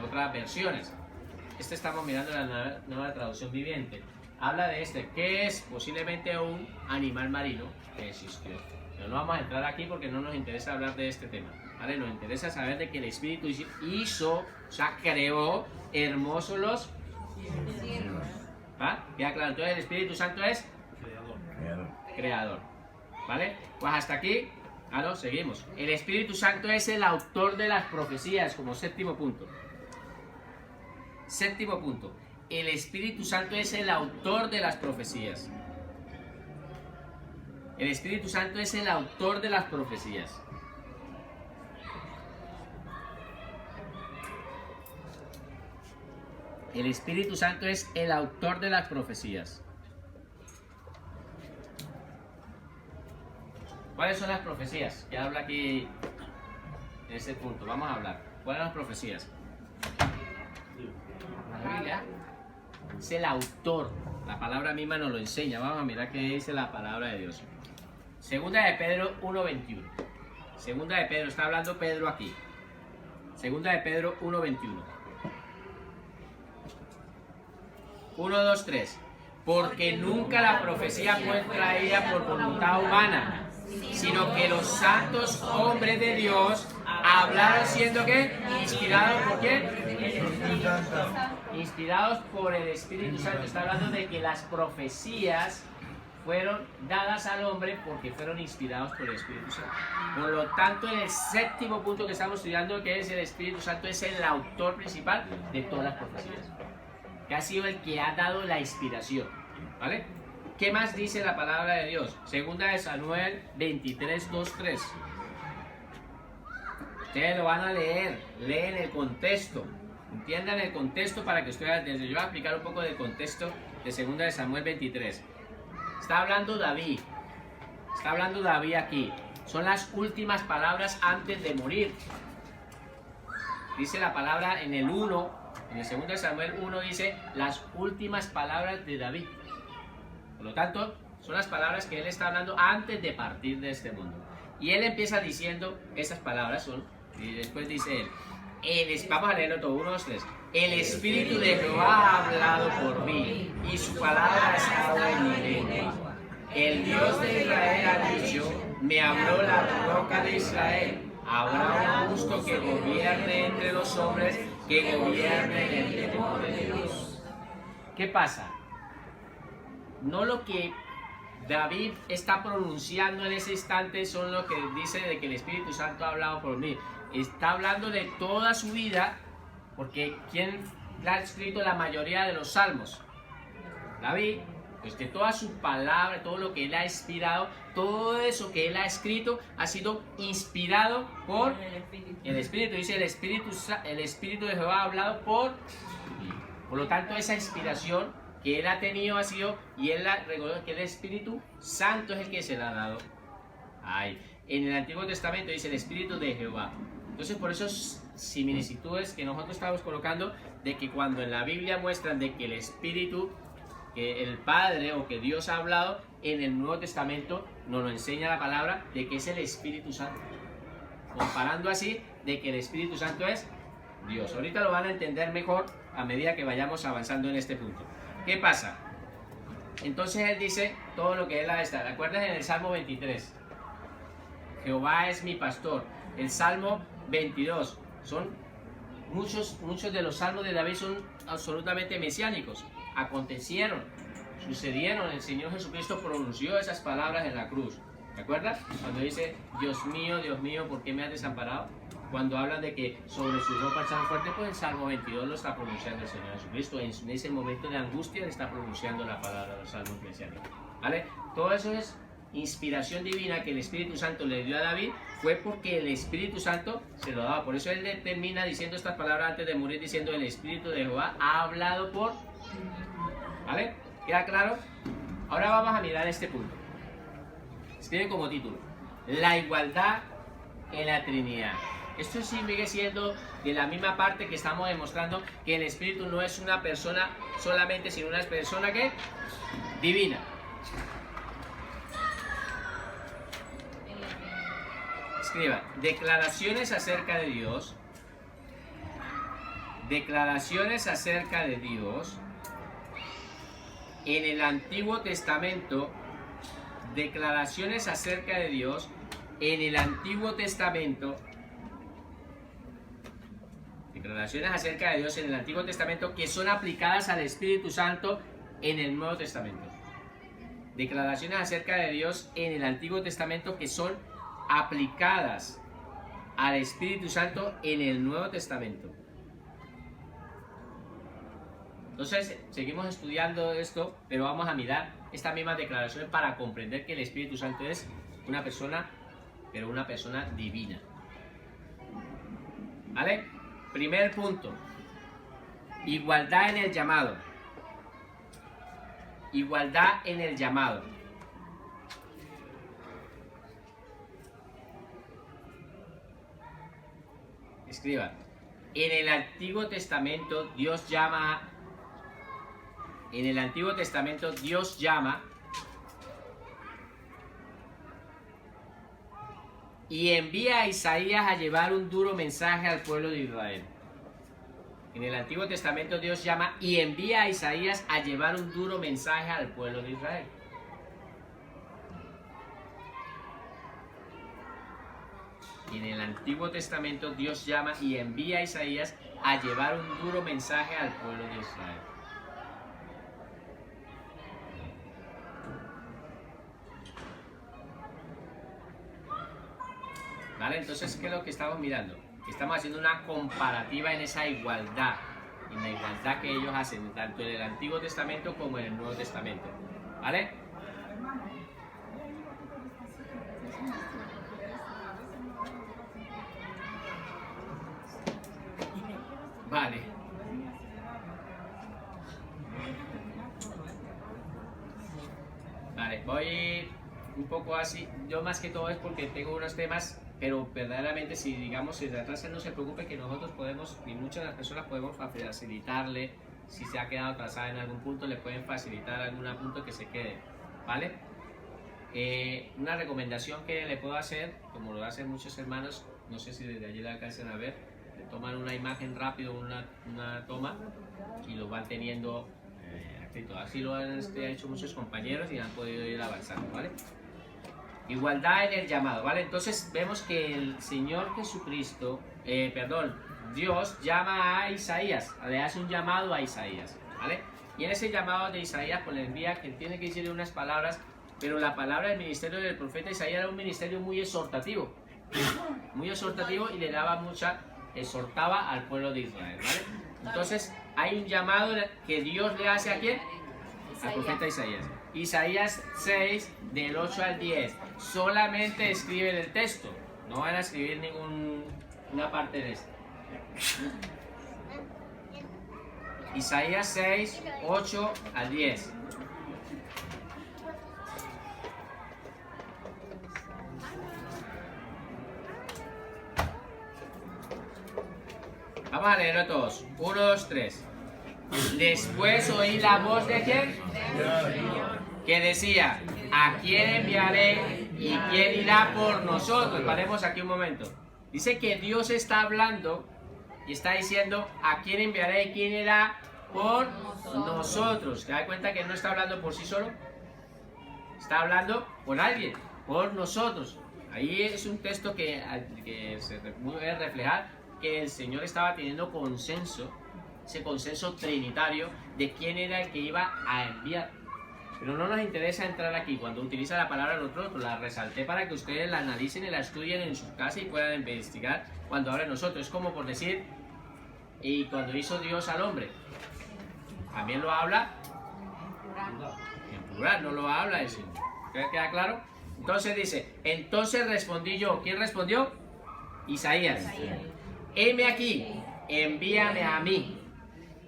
Speaker 1: otras versiones. Estamos mirando la nueva traducción viviente. Habla de que es posiblemente un animal marino que existió. Pero no vamos a entrar aquí porque no nos interesa hablar de este tema, ¿vale? Nos interesa saber de que el Espíritu hizo, o sea, creó hermosos los cielos. ¿Va? ¿Queda claro? Entonces el Espíritu Santo es creador. ¿Vale? Pues hasta aquí, seguimos. El Espíritu Santo es el autor de las profecías, como séptimo punto. Séptimo punto. El Espíritu Santo es el autor de las profecías. El Espíritu Santo es el autor de las profecías. El Espíritu Santo es el autor de las profecías. ¿Cuáles son las profecías? Que habla aquí en ese punto. Vamos a hablar. ¿Cuáles son las profecías? La Biblia es el autor. La palabra misma nos lo enseña. Vamos a mirar qué dice la palabra de Dios. Segunda de Pedro 1:21. Segunda de Pedro, está hablando Pedro aquí. Segunda de Pedro 1:21. 1, 2, 3. Porque nunca la profecía fue traída por voluntad humana, sino que los santos hombres de Dios hablaron siendo ¿qué? ¿Inspirados por quién? Inspirados por el Espíritu Santo. Está hablando de que las profecías fueron dadas al hombre porque fueron inspirados por el Espíritu Santo. Por lo tanto, en el séptimo punto que estamos estudiando, que es el Espíritu Santo, es el autor principal de todas las profecías, que ha sido el que ha dado la inspiración, ¿vale? ¿Qué más dice la palabra de Dios? Segunda de Samuel 23, 2, 3. Ustedes lo van a leer, leen el contexto, entiendan el contexto para que ustedes, desde yo voy a explicar un poco del contexto de segunda de Samuel 23. Está hablando David aquí. Son las últimas palabras antes de morir. Dice la palabra en el 1, en el segundo de Samuel 1 dice las últimas palabras de David. Por lo tanto, son las palabras que él está hablando antes de partir de este mundo. Y él empieza diciendo, esas palabras son, y después dice él, vamos a leerlo todo, 1, 2, 3. El Espíritu de Jehová ha hablado por mí, y su palabra ha estado en mi lengua. El Dios de Israel ha dicho, me habló la roca de Israel. Habrá un justo que gobierne entre los hombres, que gobierne en el temor de Dios. ¿Qué pasa? No lo que David está pronunciando en ese instante son lo que dice de que el Espíritu Santo ha hablado por mí. Está hablando de toda su vida, porque ¿quién ha escrito la mayoría de los salmos? David. Pues que toda su palabra, todo lo que él ha inspirado, todo eso que él ha escrito ha sido inspirado por el Espíritu. Dice el Espíritu de Jehová ha hablado por mí. Por lo tanto, esa inspiración que él ha tenido ha sido, y él recordó que el Espíritu Santo es el que se la ha dado. Ay, en el Antiguo Testamento dice el Espíritu de Jehová. Entonces, por esos similitudes que nosotros estamos colocando, de que cuando en la Biblia muestran de que el Espíritu, que el Padre o que Dios ha hablado, en el Nuevo Testamento nos lo enseña la palabra de que es el Espíritu Santo, comparando así de que el Espíritu Santo es Dios. Ahorita lo van a entender mejor a medida que vayamos avanzando en este punto. ¿Qué pasa? Entonces él dice todo lo que él ha estado. ¿Recuerdas en el Salmo 23? Jehová es mi pastor. El Salmo 22. Son muchos de los salmos de David son absolutamente mesiánicos. Acontecieron, sucedieron, el Señor Jesucristo pronunció esas palabras en la cruz. ¿Te acuerdas? Cuando dice, Dios mío, ¿por qué me has desamparado? Cuando hablan de que sobre su ropa echan fuerte, pues el Salmo 22 lo está pronunciando el Señor Jesucristo. En ese momento de angustia le está pronunciando la palabra de los salmos mesiánicos. ¿Vale? Todo eso es inspiración divina que el Espíritu Santo le dio a David, fue porque el Espíritu Santo se lo daba. Por eso él termina diciendo estas palabras antes de morir, diciendo, el Espíritu de Jehová ha hablado por... ¿Vale? ¿Queda claro? Ahora vamos a mirar este punto. Escribe como título: la igualdad en la Trinidad. Esto sigue siendo de la misma parte que estamos demostrando que el Espíritu no es una persona solamente, sino una persona que divina. Escriba: declaraciones acerca de Dios. Declaraciones acerca de Dios en el Antiguo Testamento. Declaraciones acerca de Dios en el Antiguo Testamento. Declaraciones acerca de Dios en el Antiguo Testamento que son aplicadas al Espíritu Santo en el Nuevo Testamento. Declaraciones acerca de Dios en el Antiguo Testamento que son aplicadas al Espíritu Santo en el Nuevo Testamento. Entonces, seguimos estudiando esto, pero vamos a mirar estas mismas declaraciones para comprender que el Espíritu Santo es una persona, pero una persona divina. ¿Vale? Primer punto: igualdad en el llamado. Igualdad en el llamado. Escriba: en el Antiguo Testamento Dios llama. En el Antiguo Testamento Dios llama y envía a Isaías a llevar un duro mensaje al pueblo de Israel. En el Antiguo Testamento Dios llama y envía a Isaías a llevar un duro mensaje al pueblo de Israel. En el Antiguo Testamento Dios llama y envía a Isaías a llevar un duro mensaje al pueblo de Israel. ¿Vale? Entonces, ¿qué es lo que estamos mirando? Estamos haciendo una comparativa en esa igualdad, en la igualdad que ellos hacen, tanto en el Antiguo Testamento como en el Nuevo Testamento. ¿Vale? Vale. Vale, voy un poco así. Yo más que todo es porque tengo unos temas, pero verdaderamente si digamos se retrasa, no se preocupe que nosotros podemos, y muchas de las personas podemos facilitarle, si se ha quedado atrasada en algún punto, le pueden facilitar algún punto que se quede, ¿vale? Una recomendación que le puedo hacer, como lo hacen muchos hermanos, no sé si desde allí la alcancen a ver, le toman una imagen rápido, una toma, y lo van teniendo escrito. Así lo han hecho muchos compañeros y han podido ir avanzando, ¿vale? Igualdad en el llamado, ¿vale? Entonces vemos que el Señor Jesucristo, Dios llama a Isaías, le hace un llamado a Isaías, ¿vale? Y en ese llamado de Isaías, pues le envía que tiene que decirle unas palabras, pero la palabra del ministerio del profeta Isaías era un ministerio muy exhortativo y le daba exhortaba al pueblo de Israel, ¿vale? Entonces hay un llamado que Dios le hace ¿a quién? Al profeta Isaías. Isaías 6, del 8 al 10. Solamente escriben el texto, no van a escribir ninguna parte de esto. Isaías 6, 8 al 10. Vamos a leerlo todos. 1, 2, 3. Después oí la voz de ¿quién? Que decía: ¿a quién enviaré y quién irá por nosotros? Paremos aquí un momento. Dice que Dios está hablando y está diciendo: ¿a quién enviaré y quién irá por nosotros? ¿Te das cuenta que no está hablando por sí solo? Está hablando por alguien, por nosotros. Ahí es un texto que se puede reflejar que el Señor estaba teniendo consenso, ese consenso trinitario de quién era el que iba a enviar. Pero no nos interesa entrar aquí. Cuando utiliza la palabra nosotros, la resalté para que ustedes la analicen y la estudien en sus casas y puedan investigar cuando habla nosotros. Es como por decir, y cuando hizo Dios al hombre, también lo habla en plural, no lo habla en singular. ¿Queda claro? Entonces dice: entonces respondí yo. ¿Quién respondió? Isaías. Heme aquí, envíame a mí.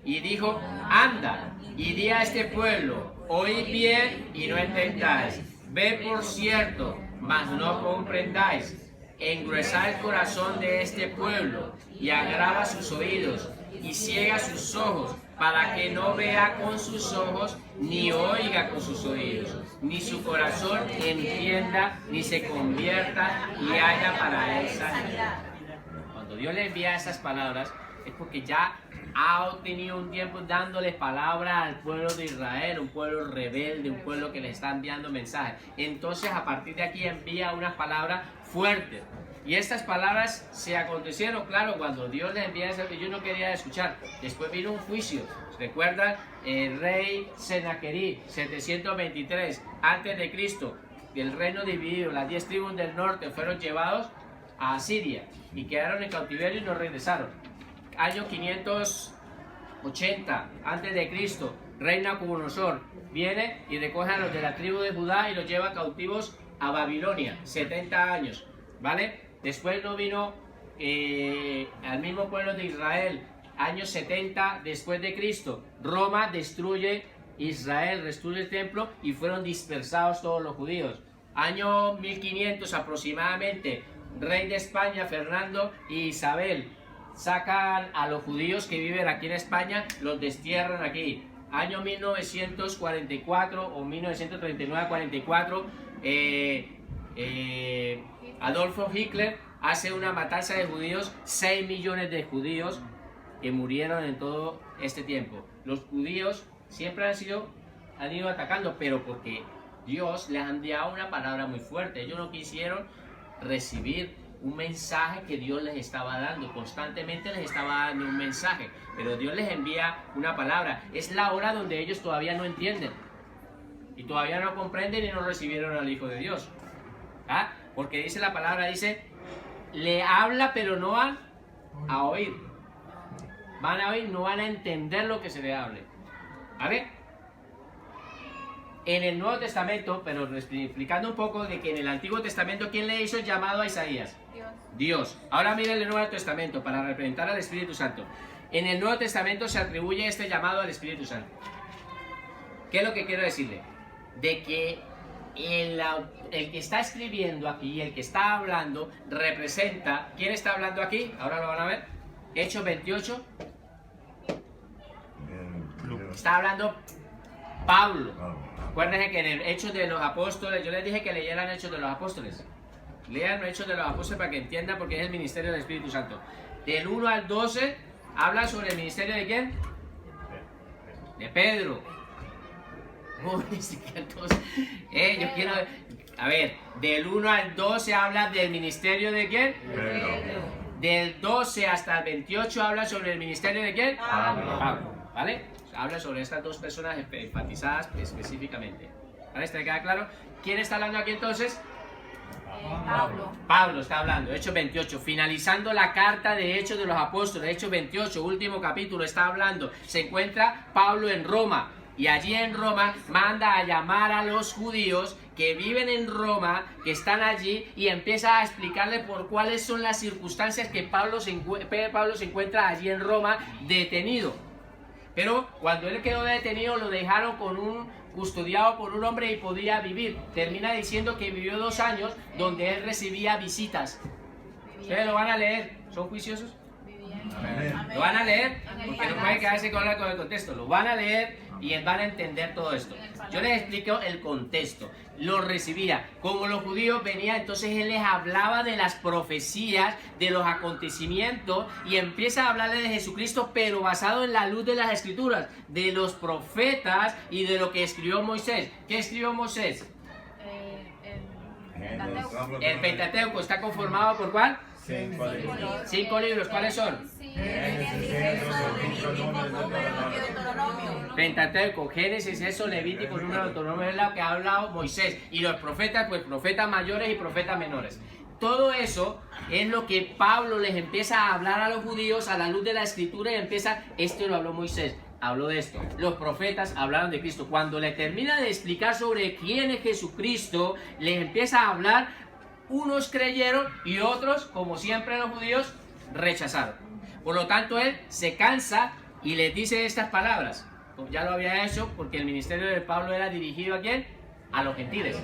Speaker 1: Y dijo: anda y di a este pueblo: oíd bien y no entendáis, ved por cierto, mas no comprendáis. Engruesad el corazón de este pueblo y agrava sus oídos y ciega sus ojos, para que no vea con sus ojos, ni oiga con sus oídos, ni su corazón entienda, ni se convierta y haya para él sanidad. Cuando Dios le envía esas palabras es porque ya ha tenido un tiempo dándoles palabra al pueblo de Israel, un pueblo rebelde, un pueblo que le está enviando mensajes. Entonces a partir de aquí envía unas palabras fuertes. Y estas palabras se acontecieron, claro, cuando Dios les envía eso que yo no quería escuchar. Después vino un juicio. ¿Recuerdan? El rey Senaquerib, 723 antes de Cristo, el reino dividido, las 10 tribus del norte fueron llevados a Asiria y quedaron en cautiverio y no regresaron. Año 580 antes de Cristo, rey Nabucodonosor viene y recoge a los de la tribu de Judá y los lleva cautivos a Babilonia, 70 años, ¿vale? Después no vino al mismo pueblo de Israel, año 70 después de Cristo. Roma destruye Israel, destruye el templo y fueron dispersados todos los judíos. Año 1500 aproximadamente, rey de España, Fernando y Isabel, sacan a los judíos que viven aquí en España, los destierran aquí. Año 1944 o 1939-44, Adolfo Hitler hace una matanza de judíos, 6 millones de judíos que murieron en todo este tiempo. Los judíos siempre han ido atacando, pero porque Dios les ha enviado una palabra muy fuerte. Ellos no quisieron recibir un mensaje que Dios les estaba dando, constantemente les estaba dando un mensaje, pero Dios les envía una palabra. Es la hora donde ellos todavía no entienden y todavía no comprenden y no recibieron al Hijo de Dios. ¿Ah? Porque dice la palabra, dice le habla, pero no van a oír. Van a oír, no van a entender lo que se le hable. ¿Vale? En el Nuevo Testamento, pero explicando un poco de que en el Antiguo Testamento, ¿quién le hizo el llamado a Isaías?
Speaker 4: Dios.
Speaker 1: Dios. Ahora miren el Nuevo Testamento para representar al Espíritu Santo. En el Nuevo Testamento se atribuye este llamado al Espíritu Santo. ¿Qué es lo que quiero decirle? De que el que está escribiendo aquí, el que está hablando, representa... ¿Quién está hablando aquí? Ahora lo van a ver. Hechos 28. Está hablando Pablo. Acuérdense que en el Hechos de los Apóstoles, yo les dije que leyeran Hechos de los Apóstoles. Lean Hechos de los Apóstoles para que entiendan porque es el ministerio del Espíritu Santo. Del 1 al 12 habla sobre el ministerio de ¿quién? De Pedro. Uy, sí que entonces, yo quiero... A ver, del 1 al 12 habla del ministerio de ¿quién?
Speaker 3: Pedro.
Speaker 1: Del 12 hasta el 28 habla sobre el ministerio de ¿quién? Pablo. ¿Vale? Habla sobre estas dos personas enfatizadas específicamente. ¿Vale? ¿Está queda claro? ¿Quién está hablando aquí entonces?
Speaker 4: Pablo.
Speaker 1: Pablo está hablando, Hechos 28, finalizando la carta de Hechos de los Apóstoles, Hechos 28, último capítulo, está hablando. Se encuentra Pablo en Roma y allí en Roma manda a llamar a los judíos que viven en Roma, que están allí, y empieza a explicarle por cuáles son las circunstancias que Pablo se encuentra allí en Roma detenido. Pero cuando él quedó detenido lo dejaron custodiado por un hombre y podía vivir. Termina diciendo que vivió 2 años donde él recibía visitas. Ustedes lo van a leer. ¿Son juiciosos? Lo van a leer porque no pueden quedarse con el contexto. Lo van a leer y van a entender todo esto. Yo les explico el contexto. Lo recibía. Como los judíos venían, entonces él les hablaba de las profecías, de los acontecimientos y empieza a hablarle de Jesucristo, pero basado en la luz de las Escrituras, de los profetas y de lo que escribió Moisés. ¿Qué escribió Moisés? El Pentateuco está conformado por ¿cuál? 5 libros. ¿Cuáles son? Pentateuco, Génesis, eso, Levítico, Número, Deuteronomio, es lo que ha hablado Moisés. Y los profetas, pues profetas mayores y profetas menores. Todo eso es lo que Pablo les empieza a hablar a los judíos a la luz de la Escritura y empieza, esto lo habló Moisés, habló de esto. Los profetas hablaron de Cristo. Cuando le termina de explicar sobre quién es Jesucristo, les empieza a hablar, unos creyeron y otros, como siempre los judíos, rechazaron. Por lo tanto, él se cansa y les dice estas palabras. Ya lo había hecho porque el ministerio de Pablo era dirigido ¿a quién? A los gentiles.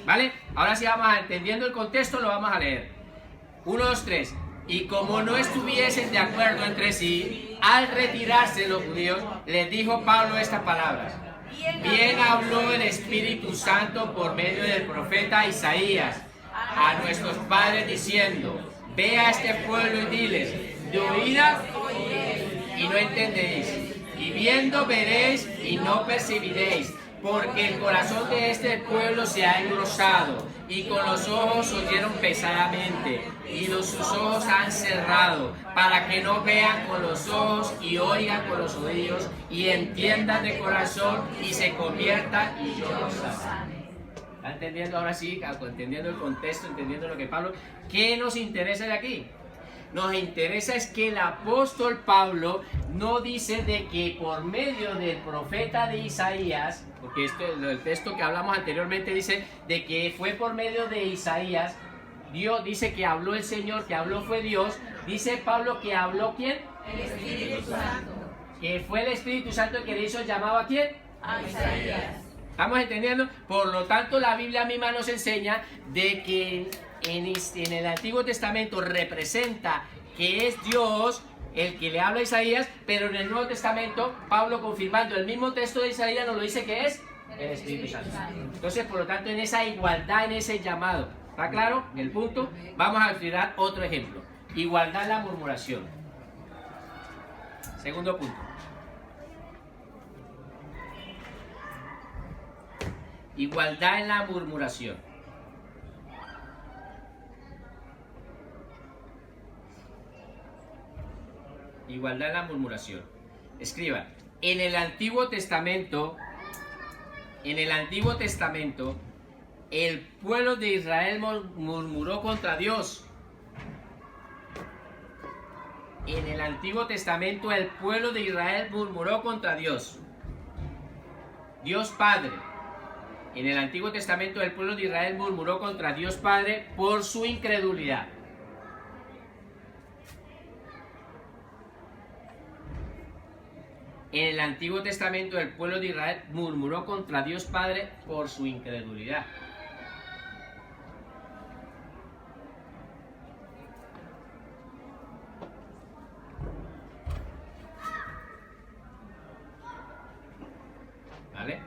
Speaker 1: ¿Vale? Ahora sí vamos a, entendiendo el contexto, lo vamos a leer. 1, 2, 3. Y como no estuviesen de acuerdo entre sí, al retirarse los judíos, les dijo Pablo estas palabras. Bien habló el Espíritu Santo por medio del profeta Isaías a nuestros padres diciendo: ve a este pueblo y diles, de oída y no entenderéis, y viendo veréis y no percibiréis, porque el corazón de este pueblo se ha engrosado, y con los ojos oyeron pesadamente, y sus ojos han cerrado, para que no vean con los ojos y oigan con los oídos, y entiendan de corazón y se conviertan y yo los sane. ¿Está entendiendo ahora sí? Entendiendo el contexto, entendiendo lo que Pablo... ¿Qué nos interesa de aquí? Nos interesa es que el apóstol Pablo no dice de que por medio del profeta de Isaías, porque el texto que hablamos anteriormente dice de que fue por medio de Isaías, Dios dice que habló el Señor, que habló fue Dios, dice Pablo que habló ¿quién?
Speaker 4: El Espíritu Santo.
Speaker 1: Que fue el Espíritu Santo que le hizo el llamado ¿a quién?
Speaker 4: A Isaías.
Speaker 1: ¿Estamos entendiendo? Por lo tanto, la Biblia misma nos enseña de que en el Antiguo Testamento representa que es Dios el que le habla a Isaías, pero en el Nuevo Testamento, Pablo confirmando el mismo texto de Isaías nos lo dice que es el Espíritu Santo. Entonces, por lo tanto, en esa igualdad, en ese llamado, ¿está claro el punto? Vamos a estudiar otro ejemplo. Igualdad en la murmuración. Segundo punto. Igualdad en la murmuración. Igualdad en la murmuración. Escriban. En el Antiguo Testamento, el pueblo de Israel murmuró contra Dios. En el Antiguo Testamento el pueblo de Israel murmuró contra Dios. Dios Padre. En el Antiguo Testamento el pueblo de Israel murmuró contra Dios Padre por su incredulidad. En el Antiguo Testamento el pueblo de Israel murmuró contra Dios Padre por su incredulidad. ¿Vale?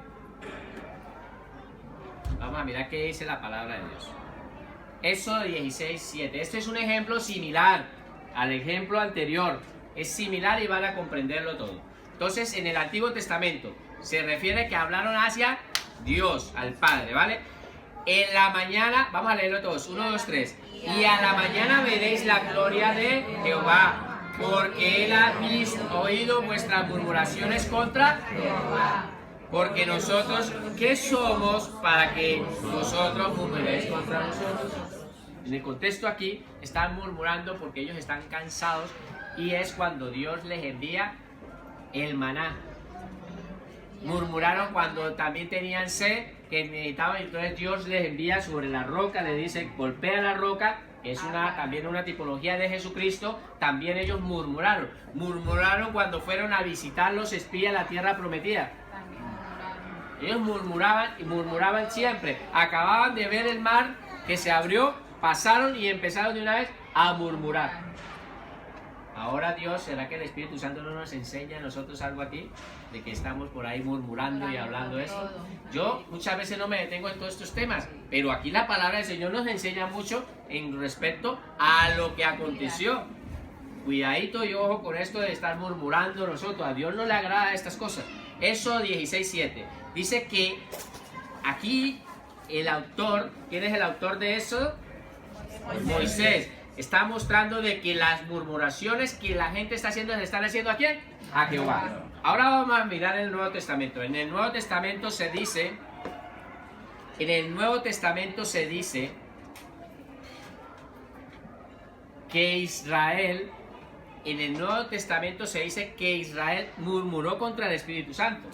Speaker 1: Vamos a mirar qué dice la palabra de Dios. Éxodo 16:7. Este es un ejemplo similar al ejemplo anterior. Es similar y van a comprenderlo todo. Entonces, en el Antiguo Testamento se refiere que hablaron hacia Dios, al Padre, ¿vale? En la mañana, vamos a leerlo todos, 1, 2, 3. Y a la mañana veréis la gloria de Jehová, porque Él ha oído vuestras murmuraciones contra Jehová. Porque nosotros, ¿qué somos para que vosotros murmuréis contra nosotros? En el contexto aquí, están murmurando porque ellos están cansados y es cuando Dios les envía el maná. Murmuraron cuando también tenían sed, que necesitaban, entonces Dios les envía sobre la roca, les dice, golpea la roca, es también una tipología de Jesucristo. También ellos murmuraron cuando fueron a visitar los espías la tierra prometida. Ellos murmuraban y murmuraban siempre. Acababan de ver el mar que se abrió, pasaron y empezaron de una vez a murmurar. Ahora Dios, ¿será que el Espíritu Santo no nos enseña a nosotros algo aquí? De que estamos por ahí murmurando y hablando eso. Yo muchas veces no me detengo en todos estos temas, pero aquí la palabra del Señor nos enseña mucho en respecto a lo que aconteció. Cuidadito y ojo con esto de estar murmurando nosotros. A Dios no le agrada estas cosas. Éxodo 16:7. Dice que aquí el autor, ¿quién es el autor de eso? Moisés. Está mostrando de que las murmuraciones que la gente está haciendo, ¿se están haciendo a quién? A Jehová. Ahora vamos a mirar el Nuevo Testamento. En el Nuevo Testamento se dice, que Israel, en el Nuevo Testamento se dice que Israel murmuró contra el Espíritu Santo.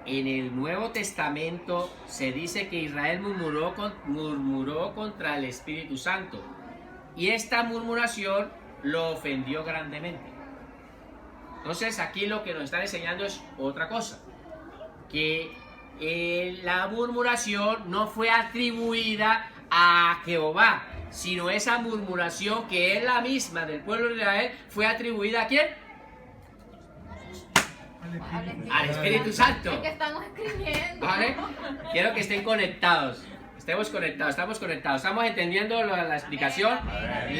Speaker 1: En el Nuevo Testamento se dice que Israel murmuró contra el Espíritu Santo. Y esta murmuración lo ofendió grandemente. Entonces aquí lo que nos están enseñando es otra cosa. Que la murmuración no fue atribuida a Jehová, sino esa murmuración que es la misma del pueblo de Israel fue atribuida ¿a quién? Al Espíritu Santo.
Speaker 4: Es que estamos escribiendo.
Speaker 1: ¿Vale? Quiero que estén conectados. Estamos conectados. Estamos entendiendo la explicación.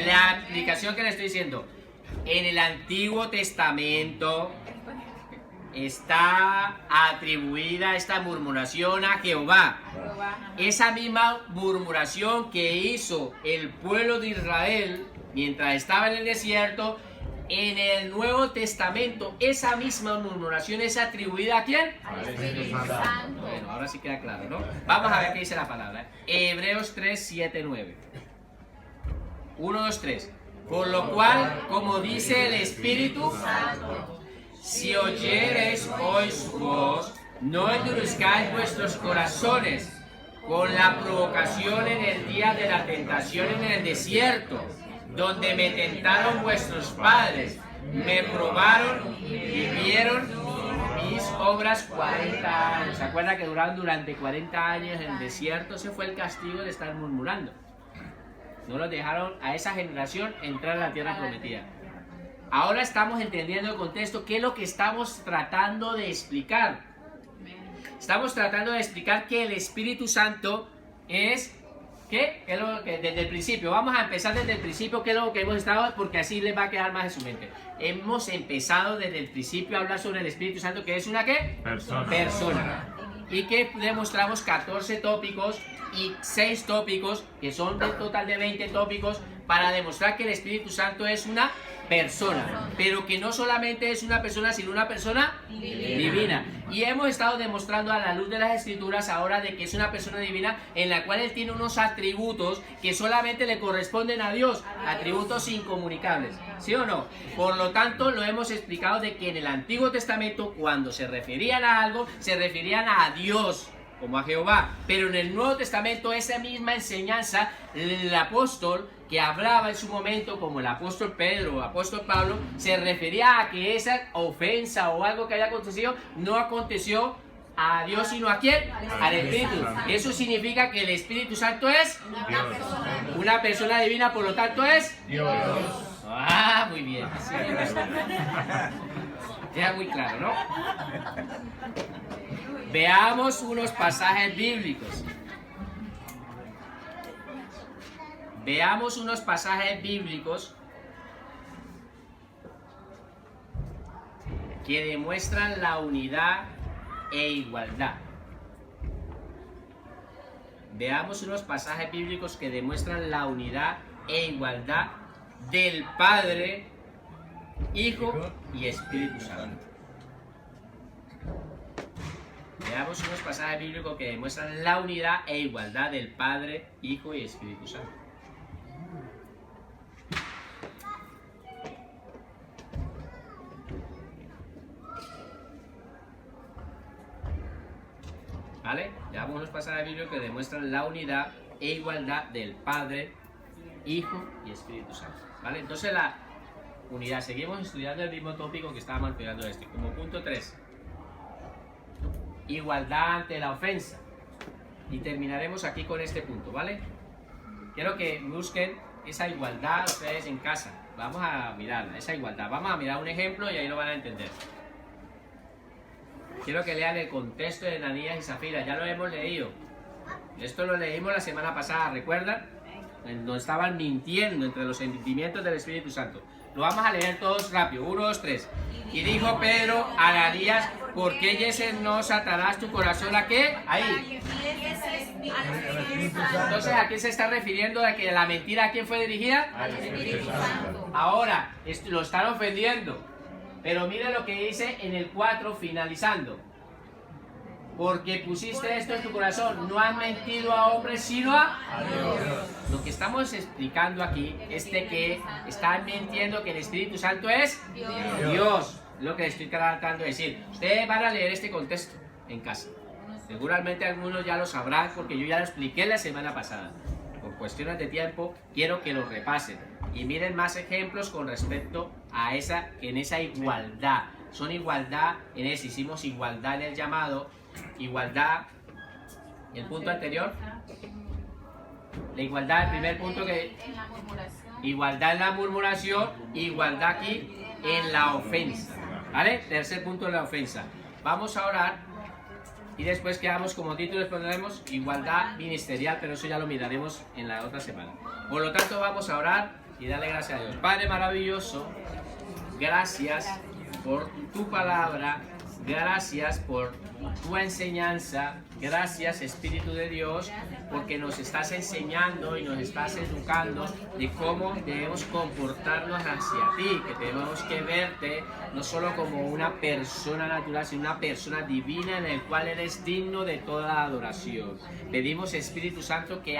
Speaker 1: La explicación que le estoy diciendo. En el Antiguo Testamento está atribuida esta murmuración a Jehová. Esa misma murmuración que hizo el pueblo de Israel mientras estaba en el desierto, en el Nuevo Testamento, esa misma murmuración es atribuida ¿a quién?
Speaker 4: Al Espíritu Santo.
Speaker 1: Bueno, ahora sí queda claro, ¿no? Vamos a ver qué dice la palabra. Hebreos 3, 7, 9. 1, 2, 3. Por lo cual, como dice el Espíritu Santo, si oyereis hoy su voz, no endurezcáis vuestros corazones con la provocación en el día de la tentación en el desierto, donde me tentaron vuestros padres, me probaron y vieron mis obras 40 años. ¿Se acuerdan que duraron durante 40 años en el desierto? Ese fue el castigo de estar murmurando. No los dejaron a esa generación entrar a la tierra prometida. Ahora estamos entendiendo el contexto, qué es lo que estamos tratando de explicar. Estamos tratando de explicar que el Espíritu Santo es... ¿Qué? ¿Qué es lo que desde el principio? Vamos a empezar desde el principio, ¿qué es lo que hemos estado? Porque así les va a quedar más en su mente. Hemos empezado desde el principio a hablar sobre el Espíritu Santo, que es una ¿qué?
Speaker 3: Persona.
Speaker 1: Persona. Y que demostramos 14 tópicos y 6 tópicos, que son del total de 20 tópicos, para demostrar que el Espíritu Santo es una persona, pero que no solamente es una persona, sino una persona divina. Y hemos estado demostrando a la luz de las Escrituras ahora de que es una persona divina en la cual Él tiene unos atributos que solamente le corresponden a Dios, atributos incomunicables, ¿sí o no? Por lo tanto, lo hemos explicado de que en el Antiguo Testamento, cuando se referían a algo, se referían a Dios, como a Jehová, pero en el Nuevo Testamento esa misma enseñanza, el apóstol que hablaba en su momento, como el apóstol Pedro o apóstol Pablo, se refería a que esa ofensa o algo que haya acontecido no aconteció a Dios, sino a ¿quién? Al Espíritu. Eso significa que el Espíritu Santo es una persona divina, por lo tanto es
Speaker 3: Dios.
Speaker 1: Ah, muy bien. Sí, queda muy claro, ¿no? Veamos unos pasajes bíblicos. Veamos unos pasajes bíblicos que demuestran la unidad e igualdad. Veamos unos pasajes bíblicos que demuestran la unidad e igualdad del Padre, Hijo y Espíritu Santo. Veamos unos pasajes bíblicos que demuestran la unidad e igualdad del Padre, Hijo y Espíritu Santo. ¿Vale? Veamos unos pasajes bíblicos que demuestran la unidad e igualdad del Padre, Hijo y Espíritu Santo. ¿Vale? Entonces la unidad, seguimos estudiando el mismo tópico que estábamos estudiando este. Como punto 3. Igualdad ante la ofensa. Y terminaremos aquí con este punto, ¿vale? Quiero que busquen esa igualdad ustedes en casa. Vamos a mirarla, esa igualdad. Vamos a mirar un ejemplo y ahí lo van a entender. Quiero que lean el contexto de Ananías y Zafira. Ya lo hemos leído. Esto lo leímos la semana pasada, ¿recuerdan? Donde estaban mintiendo entre los sentimientos del Espíritu Santo. Lo vamos a leer todos rápido. 1, 2, 3. Y dijo Pedro a Ananías: ¿por qué Yese no atarás tu corazón a qué? Ahí. Entonces, ¿a quién se está refiriendo de que la mentira a quién fue dirigida?
Speaker 4: Al Espíritu Santo.
Speaker 1: Ahora, lo están ofendiendo. Pero mira lo que dice en el 4, finalizando. Porque pusiste esto en tu corazón, no has mentido a hombres sino a Dios. Lo que estamos explicando aquí es de que están mintiendo que el Espíritu Santo es Dios. Lo que estoy tratando de decir. Ustedes van a leer este contexto en casa. Seguramente algunos ya lo sabrán porque yo ya lo expliqué la semana pasada. Por cuestiones de tiempo, quiero que lo repasen y miren más ejemplos con respecto a esa igualdad. Son igualdad en eso, hicimos igualdad en el llamado, igualdad, el punto anterior, la igualdad, el primer punto que igualdad en la murmuración, igualdad aquí en la ofensa, ¿vale? Tercer punto en la ofensa. Vamos a orar. Y después quedamos como título, pondremos igualdad ministerial, pero eso ya lo miraremos en la otra semana. Por lo tanto, vamos a orar y darle gracias a Dios. Padre maravilloso, gracias por tu palabra, gracias por tu enseñanza, gracias Espíritu de Dios, porque nos estás enseñando y nos estás educando de cómo debemos comportarnos hacia ti, que tenemos que verte no solo como una persona natural, sino una persona divina en el cual eres digno de toda adoración. Pedimos, Espíritu Santo, que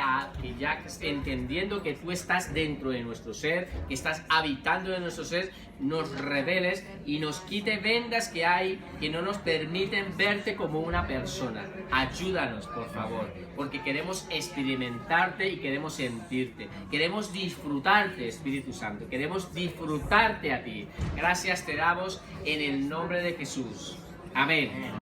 Speaker 1: ya entendiendo que tú estás dentro de nuestro ser, que estás habitando en nuestro ser, nos reveles y nos quite vendas que hay que no nos permiten verte como una persona. Ayúdanos, por favor, porque queremos experimentarte y queremos sentirte. Queremos disfrutarte, Espíritu Santo. Queremos disfrutarte a ti. Gracias te damos en el nombre de Jesús. Amén.